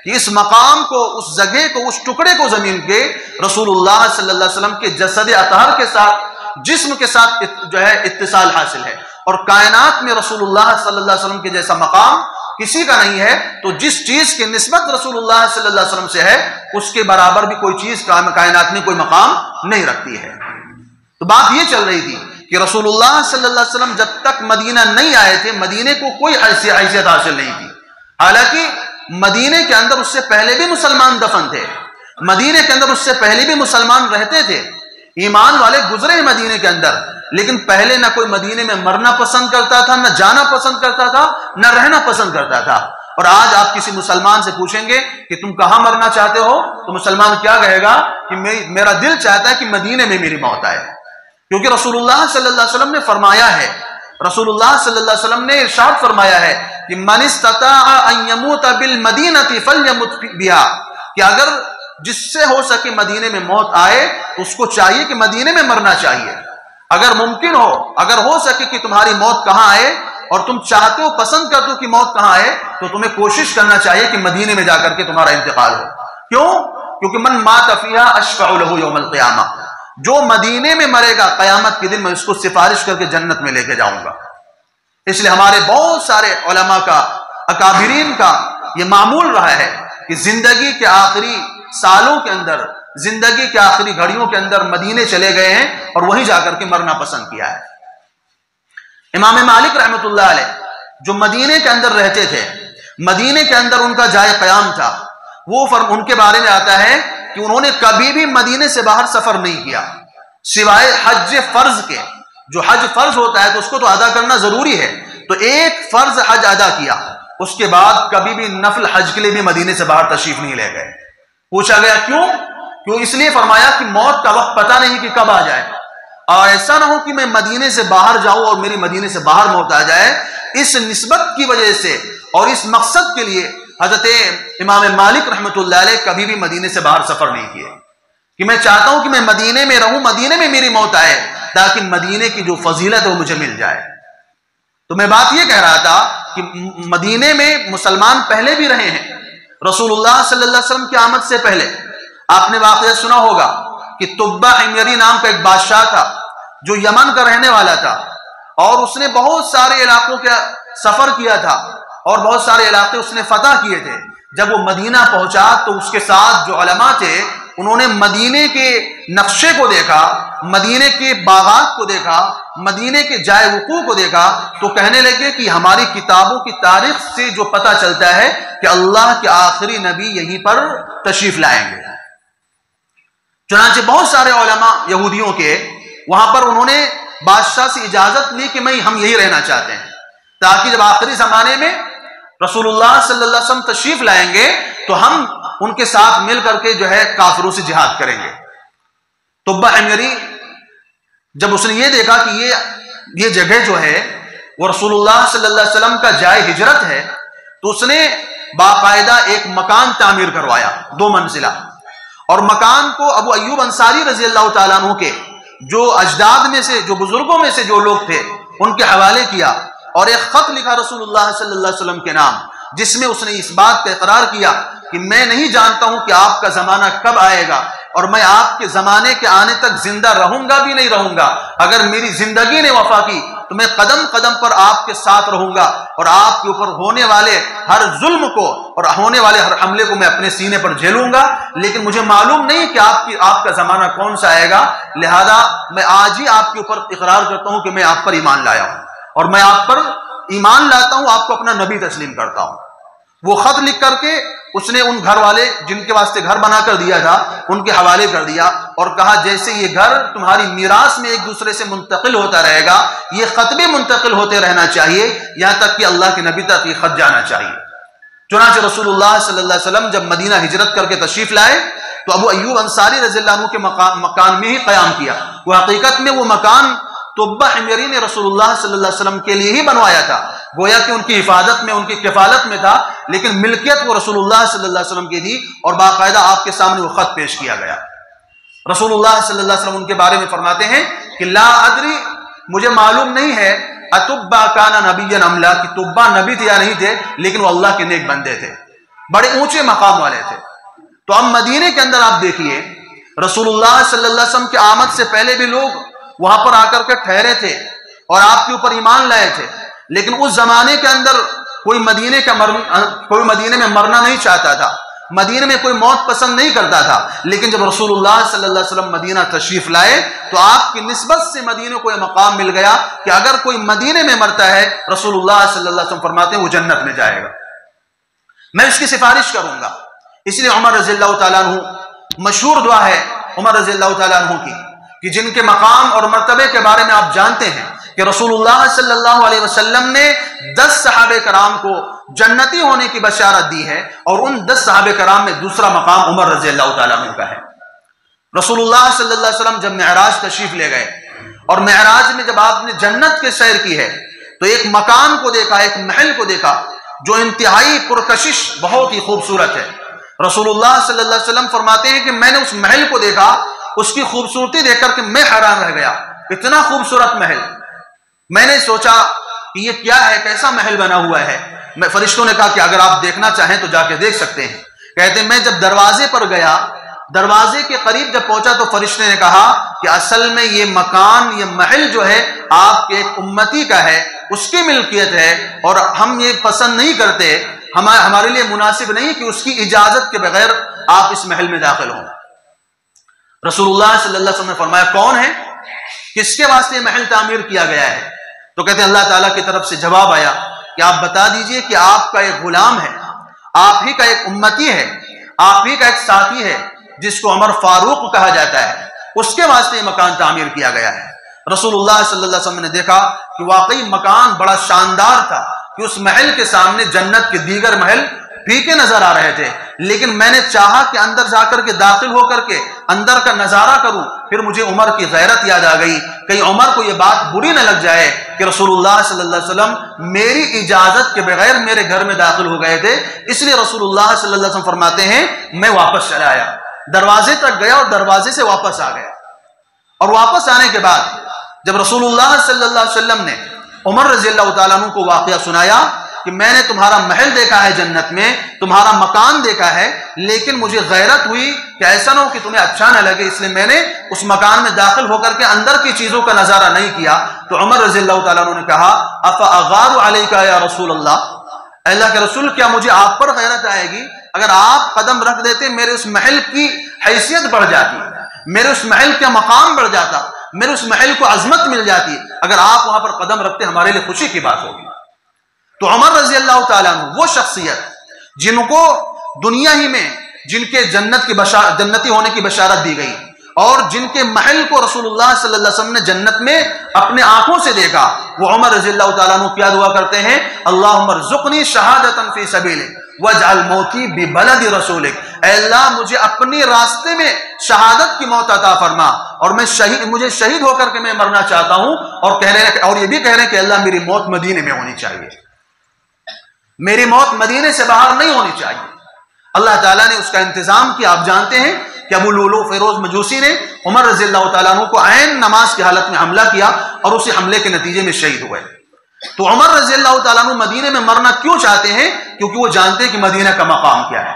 کہ اس مقام کو، اس جگہ کو، اس ٹکڑے کو زمین کے رسول اللہ صلی اللہ علیہ وسلم کے جسد اطہر کے ساتھ، جسم کے ساتھ جو ہے اتصال حاصل ہے. اور کائنات میں رسول اللہ صلی اللہ علیہ وسلم کے جیسا مقام کسی کا نہیں ہے. تو جس چیز کی نسبت رسول اللہ صلی اللہ علیہ وسلم سے ہے، اس کے برابر بھی کوئی چیز کائنات میں کوئی مقام نہیں رکھتی ہے. تو بات یہ چل رہی تھی کہ رسول اللہ صلی اللہ علیہ وسلم جب تک مدینہ نہیں آئے تھے، مدینے کو کوئی حیثیت حاصل نہیں تھی. حالانکہ مدینے کے اندر اس سے پہلے بھی مسلمان دفن تھے، مدینے کے اندر اس سے پہلے بھی مسلمان رہتے تھے، ایمان والے گزرے مدینے کے اندر. لیکن پہلے نہ کوئی مدینے میں مرنا پسند کرتا تھا، نہ جانا پسند کرتا تھا، نہ رہنا پسند کرتا تھا. اور آج آپ کسی مسلمان سے پوچھیں گے کہ تم کہاں مرنا چاہتے ہو، تو مسلمان کیا کہے گا کہ میرا دل چاہتا ہے کہ مدینے میں میری موت آئے. کیونکہ رسول اللہ صلی اللہ علیہ وسلم نے فرمایا ہے، رسول اللہ صلی اللہ علیہ وسلم نے ارشاد فرمایا ہے کہ من استطاع ان يموت بالمدینہ فلیمت بها، کہ اگر جس سے ہو سکے مدینے میں موت آئے تو اس کو چاہیے کہ مدینے میں مرنا چاہیے. اگر ممکن ہو، اگر ہو سکے کہ تمہاری موت کہاں آئے اور تم چاہتے ہو، پسند کرتے ہو کہ موت کہاں آئے، تو تمہیں کوشش کرنا چاہیے کہ مدینے میں جا کر کے تمہارا انتقال ہو. کیوں؟ کیونکہ من مات فیہا اشفع لہ یوم القیامہ، جو مدینے میں مرے گا قیامت کے دن میں اس کو سفارش کر کے جنت میں لے کے جاؤں گا. اس لیے ہمارے بہت سارے علماء کا، اکابرین کا یہ معمول رہا ہے کہ زندگی کے آخری سالوں کے اندر، زندگی کے آخری گھڑیوں کے اندر مدینے چلے گئے ہیں اور وہیں جا کر کے مرنا پسند کیا ہے. امام مالک رحمۃ اللہ علیہ جو مدینے کے اندر رہتے تھے، مدینے کے اندر ان کا جائے قیام تھا، وہ ان کے بارے میں آتا ہے کہ انہوں نے کبھی بھی مدینے سے باہر سفر نہیں کیا سوائے حج فرض کے. جو حج فرض ہوتا ہے تو اس کو تو ادا کرنا ضروری ہے، تو ایک فرض حج ادا کیا، اس کے بعد کبھی بھی نفل حج کے لیے بھی مدینے سے باہر تشریف نہیں لے گئے. پوچھا گیا کیوں؟ اس لیے فرمایا کہ موت کا وقت پتہ نہیں کہ کب آ جائے، اور ایسا نہ ہو کہ میں مدینے سے باہر جاؤں اور میری مدینے سے باہر موت آ جائے. اس نسبت کی وجہ سے اور اس مقصد کے لیے حضرت امام مالک رحمۃ اللہ علیہ کبھی بھی مدینے سے باہر سفر نہیں کیے کہ میں چاہتا ہوں کہ میں مدینے میں رہوں، مدینے میں میری موت آئے تاکہ مدینے کی جو فضیلت ہے وہ مجھے مل جائے. تو میں بات یہ کہہ رہا تھا کہ مدینے میں مسلمان پہلے بھی رہے ہیں. رسول اللہ صلی اللہ علیہ وسلم کی آمد سے پہلے آپ نے واقعہ سنا ہوگا کہ طبہ حمیری نام کا ایک بادشاہ تھا جو یمن کا رہنے والا تھا، اور اس نے بہت سارے علاقوں کا سفر کیا تھا اور بہت سارے علاقے اس نے فتح کیے تھے. جب وہ مدینہ پہنچا تو اس کے ساتھ جو علماء تھے انہوں نے مدینے کے نقشے کو دیکھا، مدینے کے باغات کو دیکھا، مدینے کے جائے وقوع کو دیکھا، تو کہنے لگے کہ ہماری کتابوں کی تاریخ سے جو پتہ چلتا ہے کہ اللہ کے آخری نبی یہیں پر تشریف لائیں گے. چنانچہ بہت سارے علماء یہودیوں کے وہاں پر انہوں نے بادشاہ سے اجازت لی کہ ہم یہی رہنا چاہتے ہیں، تاکہ جب آخری زمانے میں رسول اللہ صلی اللہ علیہ وسلم تشریف لائیں گے تو ہم ان کے ساتھ مل کر کے جو ہے کافروں سے جہاد کریں گے. طبہ حمیری جب اس نے یہ دیکھا کہ یہ جگہ جو ہے وہ رسول اللہ صلی اللہ علیہ وسلم کا جائے ہجرت ہے، تو اس نے باقاعدہ ایک مکان تعمیر کروایا 2 منزلہ، اور مکان کو ابو ایوب انصاری رضی اللہ تعالیٰ عنہ کے جو اجداد میں سے، جو بزرگوں میں سے جو لوگ تھے ان کے حوالے کیا، اور ایک خط لکھا رسول اللہ صلی اللہ علیہ وسلم کے نام، جس میں اس نے اس بات کا اقرار کیا کہ میں نہیں جانتا ہوں کہ آپ کا زمانہ کب آئے گا، اور میں آپ کے زمانے کے آنے تک زندہ رہوں گا بھی نہیں رہوں گا. اگر میری زندگی نے وفا کی تو تو میں قدم قدم پر آپ کے ساتھ رہوں گا اور آپ کے اوپر ہونے والے ہر ظلم کو اور ہونے والے ہر حملے کو میں اپنے سینے پر جھیلوں گا، لیکن مجھے معلوم نہیں کہ آپ کا زمانہ کون سا آئے گا، لہذا میں آج ہی آپ کے اوپر اقرار کرتا ہوں کہ میں آپ پر ایمان لایا ہوں اور میں آپ پر ایمان لاتا ہوں، آپ کو اپنا نبی تسلیم کرتا ہوں۔ وہ خط لکھ کر کے اس نے ان گھر والے جن کے واسطے گھر بنا کر دیا تھا ان کے حوالے کر دیا اور کہا جیسے یہ گھر تمہاری میراث میں ایک دوسرے سے منتقل ہوتا رہے گا، یہ خط بھی منتقل ہوتے رہنا چاہیے یہاں تک کہ اللہ کے نبی تک یہ خط جانا چاہیے۔ چنانچہ رسول اللہ صلی اللہ علیہ وسلم جب مدینہ ہجرت کر کے تشریف لائے تو ابو ایوب انصاری رضی اللہ عنہ کے مکان میں ہی قیام کیا۔ وہ حقیقت میں وہ مکان طبہ حمیری نے رسول اللہ صلی اللہ علیہ وسلم کے لیے ہی بنوایا تھا، گویا کہ ان کی حفاظت میں ان کی کفالت میں تھا، لیکن ملکیت وہ رسول اللہ صلی اللہ علیہ وسلم کی تھی اور باقاعدہ آپ کے سامنے وہ خط پیش کیا گیا۔ رسول اللہ صلی اللہ علیہ وسلم ان کے بارے میں فرماتے ہیں کہ لا ادری، مجھے معلوم نہیں ہے اتبا کانا نبی ام لا، کہ طبہ نبی تھے یا نہیں تھے، لیکن وہ اللہ کے نیک بندے تھے، بڑے اونچے مقام والے تھے۔ تو اب مدینے کے اندر آپ دیکھیے رسول اللہ صلی اللہ علیہ وسلم کی آمد سے پہلے بھی لوگ وہاں پر آ کر کے ٹھہرے تھے اور آپ کے اوپر ایمان لائے تھے، لیکن اس زمانے کے اندر کوئی مدینے میں مرنا نہیں چاہتا تھا، مدینے میں کوئی موت پسند نہیں کرتا تھا، لیکن جب رسول اللہ صلی اللہ علیہ وسلم مدینہ تشریف لائے تو آپ کی نسبت سے مدینے کو یہ مقام مل گیا کہ اگر کوئی مدینے میں مرتا ہے رسول اللہ صلی اللہ علیہ وسلم فرماتے ہیں وہ جنت میں جائے گا، میں اس کی سفارش کروں گا۔ اس لیے عمر رضی اللہ تعالیٰ عنہ، مشہور دعا ہے عمر رضی اللہ تعالیٰ عنہ کی کہ جن کے مقام اور مرتبے کے بارے میں آپ جانتے ہیں کہ رسول اللہ صلی اللہ علیہ وسلم نے 10 صحابہ کرام کو جنتی ہونے کی بشارت دی ہے اور ان 10 صحابہ کرام میں دوسرا مقام عمر رضی اللہ تعالیٰ عنہ کا ہے۔ رسول اللہ صلی اللہ علیہ وسلم جب معراج تشریف لے گئے اور معراج میں جب آپ نے جنت کے سیر کی ہے تو ایک مکان کو دیکھا، ایک محل کو دیکھا جو انتہائی پرکشش بہت ہی خوبصورت ہے۔ رسول اللہ صلی اللہ علیہ وسلم فرماتے ہیں کہ میں نے اس محل کو دیکھا، اس کی خوبصورتی دیکھ کر کے میں حیران رہ گیا، اتنا خوبصورت محل۔ میں نے سوچا کہ یہ کیا ہے، کیسا محل بنا ہوا ہے۔ فرشتوں نے کہا کہ اگر آپ دیکھنا چاہیں تو جا کے دیکھ سکتے ہیں۔ کہتے ہیں میں جب دروازے پر گیا، دروازے کے قریب جب پہنچا تو فرشتے نے کہا کہ اصل میں یہ مکان، یہ محل جو ہے آپ کے ایک امتی کا ہے، اس کی ملکیت ہے اور ہم یہ پسند نہیں کرتے، ہمارے لیے مناسب نہیں کہ اس کی اجازت کے بغیر آپ اس محل میں داخل ہوں۔ رسول اللہ صلی اللہ علیہ وسلم نے فرمایا کون ہے، کس کے واسطے محل تعمیر کیا گیا ہے؟ تو کہتے ہیں اللہ تعالیٰ کی طرف سے جواب آیا کہ آپ بتا دیجئے کہ آپ کا ایک غلام ہے، آپ ہی کا ایک امتی ہے، آپ ہی کا ایک ساتھی ہے جس کو عمر فاروق کہا جاتا ہے، اس کے واسطے یہ مکان تعمیر کیا گیا ہے۔ رسول اللہ صلی اللہ علیہ وسلم نے دیکھا کہ واقعی مکان بڑا شاندار تھا کہ اس محل کے سامنے جنت کے دیگر محل پھیکے نظر آ رہے تھے، لیکن میں نے چاہا کہ اندر جا کر کے داخل ہو کر کے اندر کا نظارہ کروں، پھر مجھے عمر کی غیرت یاد آ گئی، کہیں عمر کو یہ بات بری نہ لگ جائے کہ رسول اللہ صلی اللہ علیہ وسلم میری اجازت کے بغیر میرے گھر میں داخل ہو گئے تھے۔ اس لیے رسول اللہ صلی اللہ علیہ وسلم فرماتے ہیں میں واپس چلا آیا، دروازے تک گیا اور دروازے سے واپس آ گیا، اور واپس آنے کے بعد جب رسول اللہ صلی اللہ علیہ وسلم نے عمر رضی اللہ تعالیٰ عنہ کو واقعہ سنایا کہ میں نے تمہارا محل دیکھا ہے جنت میں، تمہارا مکان دیکھا ہے، لیکن مجھے غیرت ہوئی کہ ایسا نہ ہو کہ تمہیں اچھا نہ لگے، اس لیے میں نے اس مکان میں داخل ہو کر کے اندر کی چیزوں کا نظارہ نہیں کیا۔ تو عمر رضی اللہ تعالیٰ عنہ نے کہا افاغار علیک یا رسول اللہ، اللہ کے رسول کیا مجھے آپ پر غیرت آئے گی؟ اگر آپ قدم رکھ دیتے میرے اس محل کی حیثیت بڑھ جاتی، میرے اس محل کا مقام بڑھ جاتا، میرے اس محل کو عظمت مل جاتی، اگر آپ وہاں پر قدم رکھتے ہمارے لیے خوشی کی بات ہوگی۔ تو عمر رضی اللہ تعالیٰ عنہ وہ شخصیت جن کو دنیا ہی میں جن کے جنتی ہونے کی بشارت دی گئی اور جن کے محل کو رسول اللہ صلی اللہ علیہ وسلم نے جنت میں اپنے آنکھوں سے دیکھا، وہ عمر رضی اللہ تعالیٰ عنہ کیا دعا کرتے ہیں؟ اللہم ارزقنی شہادتا فی سبیلک واجعل موتی ببلد رسولک، اے اللہ مجھے اپنے راستے میں شہادت کی موت عطا فرما اور مجھے شہید ہو کر کے میں مرنا چاہتا ہوں، اور یہ بھی کہہ رہے ہیں کہ اللہ میری موت مدینے میں ہونی چاہیے، میری موت مدینے سے باہر نہیں ہونی چاہیے۔ اللہ تعالیٰ نے اس کا انتظام کیا۔ آپ جانتے ہیں کہ ابو لولو فیروز مجوسی نے عمر رضی اللہ تعالیٰ عنہ کو عین نماز کی حالت میں حملہ کیا اور اسی حملے کے نتیجے میں شہید ہوئے۔ تو عمر رضی اللہ تعالیٰ عنہ مدینے میں مرنا کیوں چاہتے ہیں؟ کیونکہ وہ جانتے ہیں کہ مدینہ کا مقام کیا ہے۔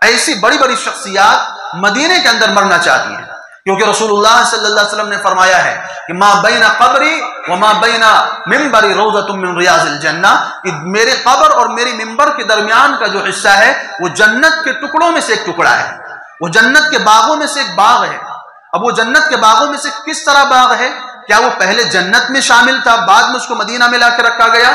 ایسی بڑی بڑی شخصیات مدینے کے اندر مرنا چاہتی ہیں، کیونکہ رسول اللہ صلی اللہ علیہ وسلم نے فرمایا ہے کہ ما بین قبری وما بین ممبری روضۃ من ریاض الجنہ، کہ میرے قبر اور میری ممبر کے درمیان کا جو حصہ ہے وہ جنت کے ٹکڑوں میں سے ایک ٹکڑا ہے، وہ جنت کے باغوں میں سے ایک باغ ہے۔ اب وہ جنت کے باغوں میں سے کس طرح باغ ہے؟ کیا وہ پہلے جنت میں شامل تھا، بعد میں اس کو مدینہ میں لا کے رکھا گیا،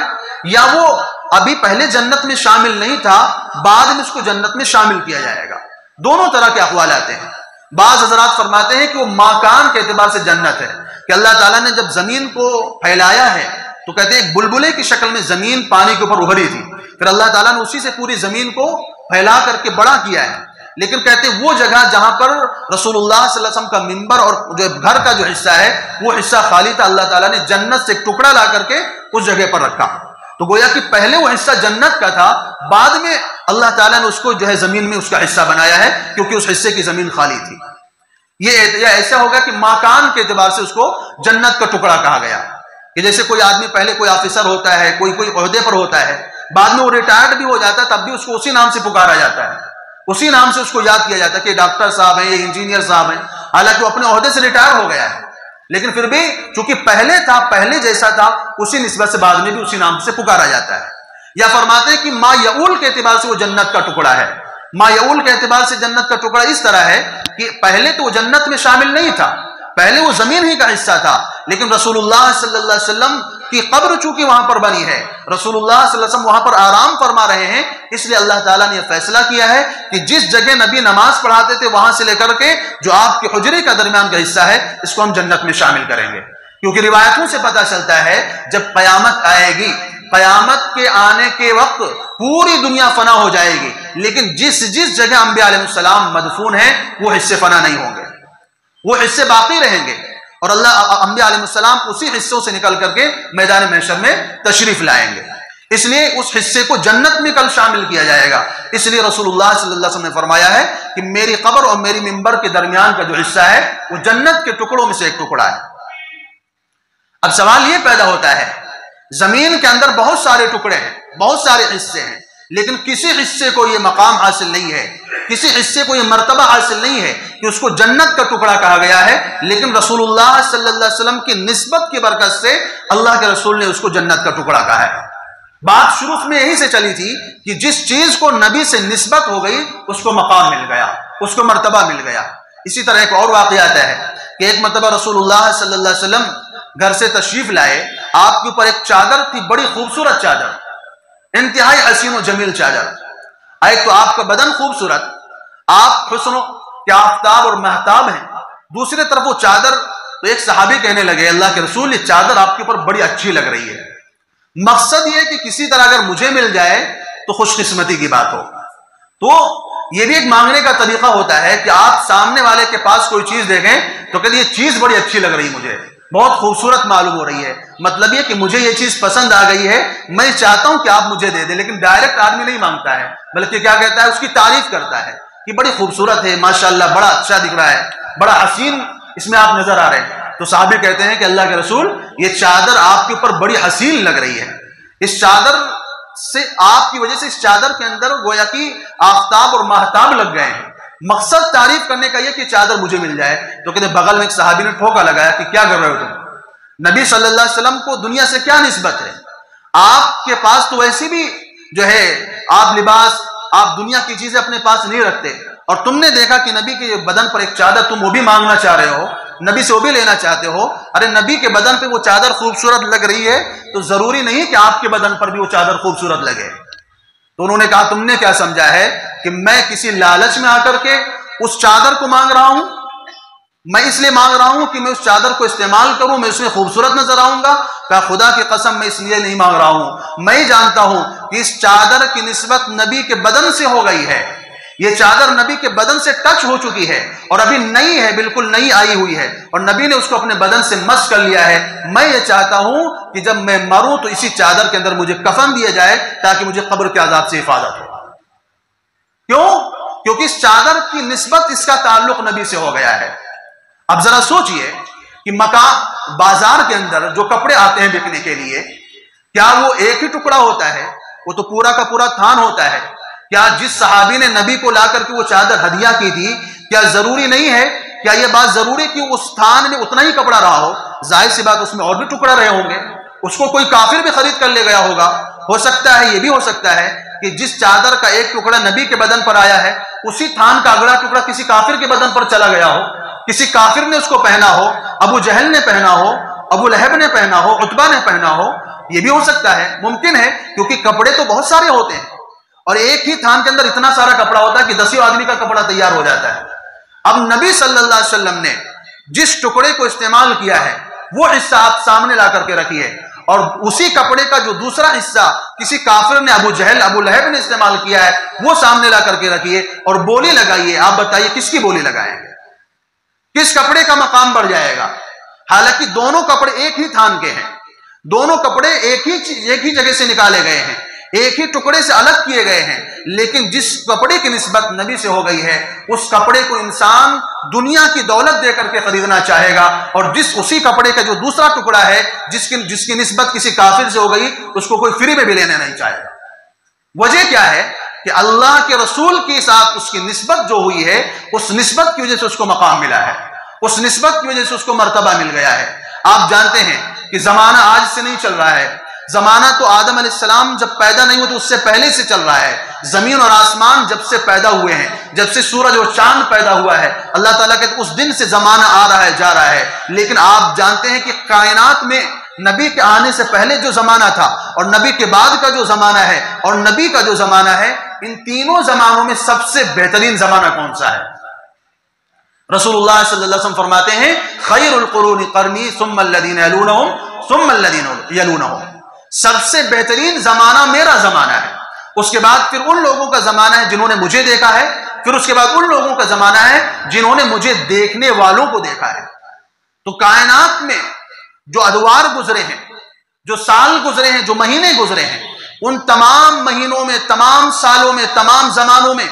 یا وہ ابھی پہلے جنت میں شامل نہیں تھا، بعد میں اس کو جنت میں شامل کیا جائے گا؟ دونوں طرح کے اقوال آتے ہیں۔ بعض حضرات فرماتے ہیں کہ وہ مکان کے اعتبار سے جنت ہے، کہ اللہ تعالیٰ نے جب زمین کو پھیلایا ہے تو کہتے ہیں ایک بلبلے کی شکل میں زمین پانی کے اوپر ابھری تھی، پھر اللہ تعالیٰ نے اسی سے پوری زمین کو پھیلا کر کے بڑا کیا ہے۔ لیکن کہتے ہیں وہ جگہ جہاں پر رسول اللہ صلی اللہ علیہ وسلم کا ممبر اور جو گھر کا جو حصہ ہے وہ حصہ خالی تھا، اللہ تعالیٰ نے جنت سے ایک ٹکڑا لا کر کے اس جگہ پر رکھا۔ تو گویا کہ پہلے وہ حصہ جنت کا تھا، بعد میں اللہ تعالیٰ نے اس کو جو ہے زمین میں اس کا حصہ بنایا ہے، کیونکہ اس حصے کی زمین خالی تھی۔ یہ ایسا ہوگا کہ مکان کے اعتبار سے اس کو جنت کا ٹکڑا کہا گیا، کہ جیسے کوئی آدمی پہلے کوئی آفیسر ہوتا ہے، کوئی عہدے پر ہوتا ہے، بعد میں وہ ریٹائرڈ بھی ہو جاتا ہے، تب بھی اس کو اسی نام سے پکارا جاتا ہے، اسی نام سے اس کو یاد کیا جاتا ہے کہ ڈاکٹر صاحب ہیں، یہ انجینئر صاحب ہیں، حالانکہ وہ اپنے عہدے سے ریٹائر ہو گیا ہے، لیکن پھر بھی چونکہ پہلے تھا، پہلے جیسا تھا، اسی نسبت سے بعد میں بھی اسی نام سے پکارا جاتا ہے۔ یا فرماتے ہیں کہ ما یعول کے اعتبار سے وہ جنت کا ٹکڑا ہے۔ ما یعول کے اعتبار سے جنت کا ٹکڑا اس طرح ہے کہ پہلے تو وہ جنت میں شامل نہیں تھا، پہلے وہ زمین ہی کا حصہ تھا، لیکن رسول اللہ صلی اللہ علیہ وسلم کی قبر چونکہ وہاں پر بنی ہے، رسول اللہ صلی اللہ علیہ وسلم وہاں پر آرام فرما رہے ہیں، اس لیے اللہ تعالیٰ نے یہ فیصلہ کیا ہے کہ جس جگہ نبی نماز پڑھاتے تھے وہاں سے لے کر کے جو آپ کے حجرے کا درمیان کا حصہ ہے اس کو ہم جنت میں شامل کریں گے۔ کیونکہ روایتوں سے پتہ چلتا ہے جب قیامت آئے گی، قیامت کے آنے کے وقت پوری دنیا فنا ہو جائے گی، لیکن جس جگہ انبیاء علیہ السلام مدفون ہیں وہ حصے فنا نہیں ہوں گے، وہ حصے باقی رہیں گے، اور اللہ انبیاء علیہ السلام اسی حصوں سے نکل کر کے میدان محشر میں تشریف لائیں گے، اس لیے اس حصے کو جنت میں کل شامل کیا جائے گا۔ اس لیے رسول اللہ صلی اللہ علیہ وسلم نے فرمایا ہے کہ میری قبر اور میری ممبر کے درمیان کا جو حصہ ہے وہ جنت کے ٹکڑوں میں سے ایک ٹکڑا ہے۔ اب سوال یہ پیدا ہوتا ہے، زمین کے اندر بہت سارے ٹکڑے ہیں، بہت سارے حصے ہیں، لیکن کسی حصے کو یہ مقام حاصل نہیں ہے، کسی حصے کو یہ مرتبہ حاصل نہیں ہے کہ اس کو جنت کا ٹکڑا کہا گیا ہے، لیکن رسول اللہ صلی اللہ علیہ وسلم کی نسبت کی برکت سے اللہ کے رسول نے اس کو جنت کا ٹکڑا کہا ہے۔ بات شروع میں یہی سے چلی تھی کہ جس چیز کو نبی سے نسبت ہو گئی اس کو مقام مل گیا، اس کو مرتبہ مل گیا۔ اسی طرح ایک اور واقعہ آتا ہے کہ ایک مرتبہ رسول اللہ صلی اللہ علیہ وسلم گھر سے تشریف لائے، آپ کے اوپر ایک چادر تھی، بڑی خوبصورت چادر، انتہائی حسین و جمیل چادر۔ ایک تو آپ کا بدن خوبصورت، آپ حسن کے آفتاب اور مہتاب ہیں، دوسری طرف وہ چادر، تو ایک صحابی کہنے لگے اللہ کے رسول یہ چادر آپ کے اوپر بڑی اچھی لگ رہی ہے، مقصد یہ کہ کسی طرح اگر مجھے مل جائے تو خوش قسمتی کی بات ہو۔ تو یہ بھی ایک مانگنے کا طریقہ ہوتا ہے کہ آپ سامنے والے کے پاس کوئی چیز دیکھیں تو کہتے یہ چیز بڑی اچھی لگ رہی ہے، مجھے بہت خوبصورت معلوم ہو رہی ہے، مطلب یہ کہ مجھے یہ چیز پسند آ گئی ہے، میں چاہتا ہوں کہ آپ مجھے دے دیں۔ لیکن ڈائریکٹ آدمی نہیں مانگتا ہے، بلکہ کیا کہتا ہے، اس کی تعریف کرتا ہے کہ بڑی خوبصورت ہے، ماشاءاللہ بڑا اچھا دکھ رہا ہے، بڑا حسین اس میں آپ نظر آ رہے ہیں۔ تو صحابی کہتے ہیں کہ اللہ کے رسول یہ چادر آپ کے اوپر بڑی حسین لگ رہی ہے، اس چادر سے آپ کی وجہ سے اس چادر کے اندر گویا کہ آفتاب اور مہتاب لگ گئے ہیں، مقصد تعریف کرنے کا یہ کہ چادر مجھے مل جائے۔ تو کہتے بغل میں ایک صحابی نے ٹھوکا لگایا کہ کیا کر رہے ہو تم، نبی صلی اللہ علیہ وسلم کو دنیا سے کیا نسبت ہے، آپ کے پاس تو ویسی بھی جو ہے آپ لباس، آپ دنیا کی چیزیں اپنے پاس نہیں رکھتے، اور تم نے دیکھا کہ نبی کے بدن پر ایک چادر، تم وہ بھی مانگنا چاہ رہے ہو، نبی سے وہ بھی لینا چاہتے ہو۔ ارے نبی کے بدن پہ وہ چادر خوبصورت لگ رہی ہے تو ضروری نہیں کہ آپ کے بدن پر بھی وہ چادر خوبصورت لگے۔ تو انہوں نے کہا تم نے کیا سمجھا ہے کہ میں کسی لالچ میں آ کر کے اس چادر کو مانگ رہا ہوں، میں اس لیے مانگ رہا ہوں کہ میں اس چادر کو استعمال کروں، میں اس میں خوبصورت نظر آؤں گا؟ کہا خدا کی قسم میں اس لیے نہیں مانگ رہا ہوں، میں جانتا ہوں کہ اس چادر کی نسبت نبی کے بدن سے ہو گئی ہے، یہ چادر نبی کے بدن سے ٹچ ہو چکی ہے اور ابھی نئی ہے، بالکل نئی آئی ہوئی ہے، اور نبی نے اس کو اپنے بدن سے مس کر لیا ہے۔ میں یہ چاہتا ہوں کہ جب میں مروں تو اسی چادر کے اندر مجھے کفن دیا جائے تاکہ مجھے قبر کے عذاب سے حفاظت ہو۔ کیوں؟ کیونکہ اس چادر کی نسبت، اس کا تعلق نبی سے ہو گیا ہے۔ اب ذرا سوچئے کہ مکان بازار کے اندر جو کپڑے آتے ہیں بکنے کے لیے، کیا وہ ایک ہی ٹکڑا ہوتا ہے؟ وہ تو پورا کا پورا تھان ہوتا ہے۔ کیا جس صحابی نے نبی کو لا کر کے وہ چادر ہدیہ کی تھی، کیا ضروری نہیں ہے کیا یہ بات ضروری کہ اس تھان میں اتنا ہی کپڑا رہا ہو؟ ظاہر سی بات اس میں اور بھی ٹکڑا رہے ہوں گے، اس کو کوئی کافر بھی خرید کر لے گیا ہوگا۔ ہو سکتا ہے، یہ بھی ہو سکتا ہے کہ جس چادر کا ایک ٹکڑا نبی کے بدن پر آیا ہے، اسی تھان کا اگلا ٹکڑا کسی کافر کے بدن پر چلا گیا ہو، کسی کافر نے اس کو پہنا ہو، ابو جہل نے پہنا ہو، ابو لہب نے پہنا ہو، عتبہ نے پہنا ہو، یہ بھی ہو سکتا ہے، ممکن ہے، کیونکہ کپڑے تو بہت سارے ہوتے ہیں اور ایک ہی تھان کے اندر اتنا سارا کپڑا ہوتا ہے کہ 10 آدمی کا کپڑا تیار ہو جاتا ہے۔ اب نبی صلی اللہ علیہ وسلم نے جس ٹکڑے کو استعمال کیا ہے وہ حصہ آپ سامنے لا کر کے رکھیے، اور اسی کپڑے کا جو دوسرا حصہ کسی کافر نے، ابو جہل، ابو لہب نے استعمال کیا ہے، وہ سامنے لا کر کے رکھیے اور بولی لگائیے۔ آپ بتائیے کس کی بولی لگائیں گے؟ کس کپڑے کا مقام بڑھ جائے گا؟ حالانکہ دونوں کپڑے ایک ہی تھان کے ہیں، دونوں کپڑے ایک ہی جگہ سے نکالے گئے ہیں، ایک ہی ٹکڑے سے الگ کیے گئے ہیں، لیکن جس کپڑے کی نسبت نبی سے ہو گئی ہے اس کپڑے کو انسان دنیا کی دولت دے کر کے خریدنا چاہے گا، اور اسی کپڑے کا جو دوسرا ٹکڑا ہے جس کی نسبت کسی کافر سے ہو گئی اس کو کوئی فری میں بھی لینا نہیں چاہے گا۔ وجہ کیا ہے؟ کہ اللہ کے رسول کے ساتھ اس کی نسبت جو ہوئی ہے، اس نسبت کی وجہ سے اس کو مقام ملا ہے، اس نسبت کی وجہ سے اس کو مرتبہ مل گیا ہے۔ آپ جانتے ہیں کہ زمانہ آج سے نہیں چل رہا ہے، زمانہ تو آدم علیہ السلام جب پیدا نہیں ہوئے تو اس سے پہلے سے چل رہا ہے۔ زمین اور آسمان جب سے پیدا ہوئے ہیں، جب سے سورج اور چاند پیدا ہوا ہے، اللہ تعالیٰ کے اس دن سے زمانہ آ رہا ہے، جا رہا ہے۔ لیکن آپ جانتے ہیں کہ کائنات میں نبی کے آنے سے پہلے جو زمانہ تھا اور نبی کے بعد کا جو زمانہ ہے اور نبی کا جو زمانہ ہے، ان تینوں زمانوں میں سب سے بہترین زمانہ کون سا ہے؟ رسول اللہ صلی اللہ علیہ وسلم فرماتے ہیں خیر القرون قرنی ثم الذین یلونہم ثم الذین یلونہم، سب سے بہترین زمانہ میرا زمانہ ہے، اس کے بعد پھر ان لوگوں کا زمانہ ہے جنہوں نے مجھے دیکھا ہے، پھر اس کے بعد ان لوگوں کا زمانہ ہے جنہوں نے مجھے دیکھنے والوں کو دیکھا ہے۔ تو کائنات میں جو ادوار گزرے ہیں، جو سال گزرے ہیں، جو مہینے گزرے ہیں، ان تمام مہینوں میں، تمام سالوں میں، تمام زمانوں میں،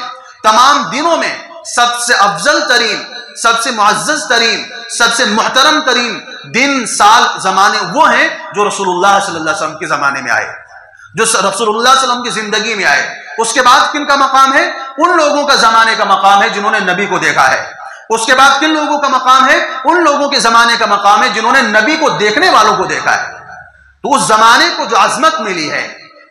تمام دنوں میں سب سے افضل ترین، سب سے معزز ترین، سب سے محترم ترین دن، سال، زمانے وہ ہیں جو رسول اللہ صلی اللہ علیہ وسلم کے زمانے میں آئے، جو رسول اللہ صلی اللہ علیہ وسلم کی زندگی میں آئے۔ اس کے بعد کن کا مقام ہے؟ ان لوگوں کا زمانے کا مقام ہے جنہوں نے نبی کو دیکھا ہے۔ اس کے بعد کن لوگوں کا مقام ہے؟ ان لوگوں کے زمانے کا مقام ہے جنہوں نے نبی کو دیکھنے والوں کو دیکھا ہے۔ تو اس زمانے کو جو عظمت ملی ہے،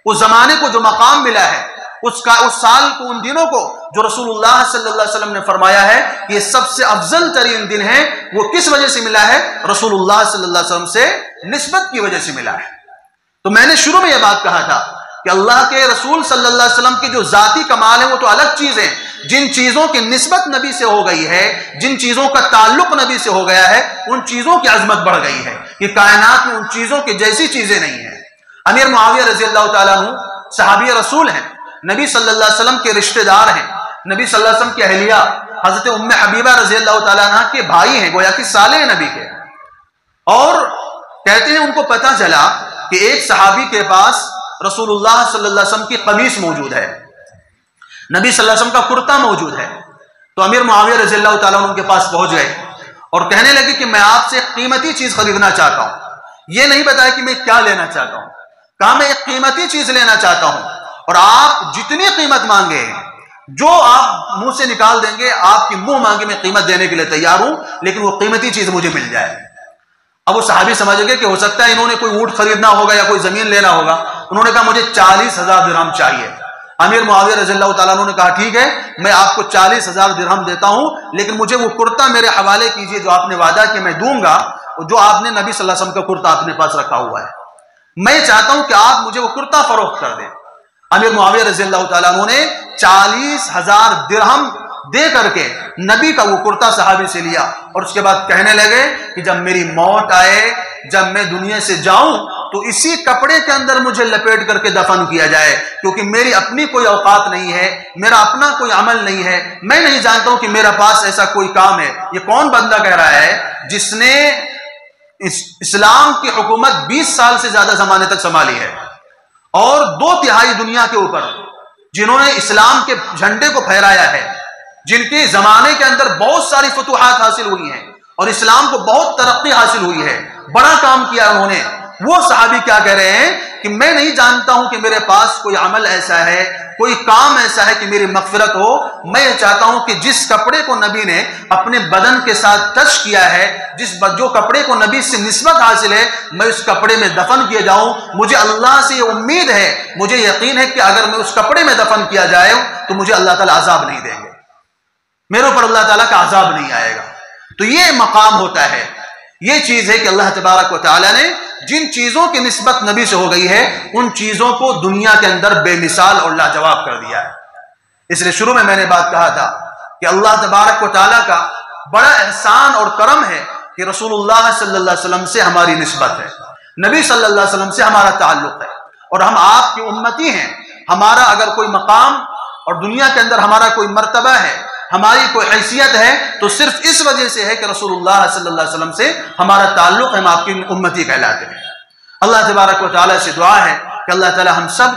اس زمانے کو جو مقام ملا ہے، اس سال کو، ان دنوں کو جو رسول اللہ صلی اللہ علیہ وسلم نے فرمایا ہے یہ سب سے افضل ترین دن ہے، وہ کس وجہ سے ملا ہے؟ رسول اللہ صلی اللہ علیہ وسلم سے نسبت کی وجہ سے ملا ہے۔ تو میں نے شروع میں یہ بات کہا تھا کہ اللہ کے رسول صلی اللہ علیہ وسلم کی جو ذاتی کمال ہے وہ تو الگ چیز ہے، جن چیزوں کی نسبت نبی سے ہو گئی ہے، جن چیزوں کا تعلق نبی سے ہو گیا ہے، ان چیزوں کی عظمت بڑھ گئی ہے۔ یہ کائنات میں ان چیزوں کی جیسی چیزیں نہیں ہیں۔ امیر معاویہ رضی اللہ تعالیٰ عنہ صحابی رسول ہیں، نبی صلی اللہ علیہ وسلم کے رشتہ دار ہیں، نبی صلی اللہ علیہ وسلم کی اہلیہ حضرت ام حبیبہ رضی اللہ تعالیٰ عنہ کے بھائی ہیں، گویا کہ سالے نبی کے۔ اور کہتے ہیں ان کو پتہ چلا کہ ایک صحابی کے پاس رسول اللہ صلی اللہ علیہ وسلم کی قمیص موجود ہے، نبی صلی اللہ علیہ وسلم کا کرتا موجود ہے۔ تو امیر معاویہ رضی اللہ تعالیٰ عنہ ان کے پاس پہنچ گئے اور کہنے لگے کہ میں آپ سے ایک قیمتی چیز خریدنا چاہتا ہوں۔ یہ نہیں بتایا کہ میں کیا لینا چاہتا ہوں، کہا میں ایک قیمتی چیز لینا چاہتا ہوں، اور آپ جتنی قیمت مانگے، جو آپ منہ سے نکال دیں گے، آپ کی منہ مانگے میں قیمت دینے کے لیے تیار ہوں، لیکن وہ قیمتی چیز مجھے مل جائے۔ اب وہ صحابی سمجھ گئے کہ ہو سکتا ہے انہوں نے کوئی اونٹ خریدنا ہوگا یا کوئی زمین لینا ہوگا۔ انہوں نے کہا مجھے 40,000 درہم چاہیے۔ امیر معاویہ رضی اللہ تعالیٰ عنہ نے کہا ٹھیک ہے، میں آپ کو 40,000 درہم دیتا ہوں، لیکن مجھے وہ کرتا میرے حوالے کیجئے جو آپ نے وعدہ کہ میں دوں گا، جو آپ نے نبی صلی اللہ علیہ وسلم کا کرتا اپنے پاس رکھا ہوا ہے، میں چاہتا ہوں کہ آپ مجھے وہ کرتا فروخت کر دیں۔ امیر معاویہ رضی اللہ تعالیٰ عنہ نے 40,000 درہم دے کر کے نبی کا وہ کرتا صحابی سے لیا، اور اس کے بعد کہنے لگے کہ جب میری موت آئے، جب میں دنیا سے جاؤں تو اسی کپڑے کے اندر مجھے لپیٹ کر کے دفن کیا جائے، کیونکہ میری اپنی کوئی اوقات نہیں ہے، میرا اپنا کوئی عمل نہیں ہے، میں نہیں جانتا ہوں کہ میرا پاس ایسا کوئی کام ہے۔ یہ کون بندہ کہہ رہا ہے جس نے اسلام کی حکومت 20 سال سے زیادہ زمانے تک سنبھالی ہے، اور 2/3 دنیا کے اوپر جنہوں نے اسلام کے جھنڈے کو پھہرایا ہے، جن کے زمانے کے اندر بہت ساری فتوحات حاصل ہوئی ہیں اور اسلام کو بہت ترقی حاصل ہوئی ہے، بڑا کام کیا انہوں نے۔ وہ صحابی کیا کہہ رہے ہیں کہ میں نہیں جانتا ہوں کہ میرے پاس کوئی عمل ایسا ہے، کوئی کام ایسا ہے کہ میری مغفرت ہو۔ میں یہ چاہتا ہوں کہ جس کپڑے کو نبی نے اپنے بدن کے ساتھ ٹچ کیا ہے، جو کپڑے کو نبی سے نسبت حاصل ہے، میں اس کپڑے میں دفن کیا جاؤں۔ مجھے اللہ سے یہ امید ہے، مجھے یقین ہے کہ اگر میں اس کپڑے میں دفن کیا جائے تو مجھے اللہ تعالیٰ عذاب نہیں دیں گے، میرے اوپر اللہ تعالیٰ کا عذاب نہیں آئے گا۔ تو یہ مقام ہوتا ہے، یہ چیز ہے کہ اللہ تبارک و تعالیٰ نے جن چیزوں کی نسبت نبی سے ہو گئی ہے ان چیزوں کو دنیا کے اندر بے مثال اور لاجواب کر دیا ہے۔ اس لیے شروع میں نے بات کہا تھا کہ اللہ تبارک و تعالیٰ کا بڑا احسان اور کرم ہے کہ رسول اللہ صلی اللہ علیہ وسلم سے ہماری نسبت ہے، نبی صلی اللہ علیہ وسلم سے ہمارا تعلق ہے، اور ہم آپ کی امتی ہیں۔ ہمارا اگر کوئی مقام اور دنیا کے اندر ہمارا کوئی مرتبہ ہے، ہماری کوئی حیثیت ہے، تو صرف اس وجہ سے ہے کہ رسول اللہ صلی اللہ علیہ وسلم سے ہمارا تعلق ہے، ہم آپ کی امتی کہلاتے ہیں۔ اللہ تبارک و تعالیٰ سے دعا ہے کہ اللہ تعالیٰ ہم سب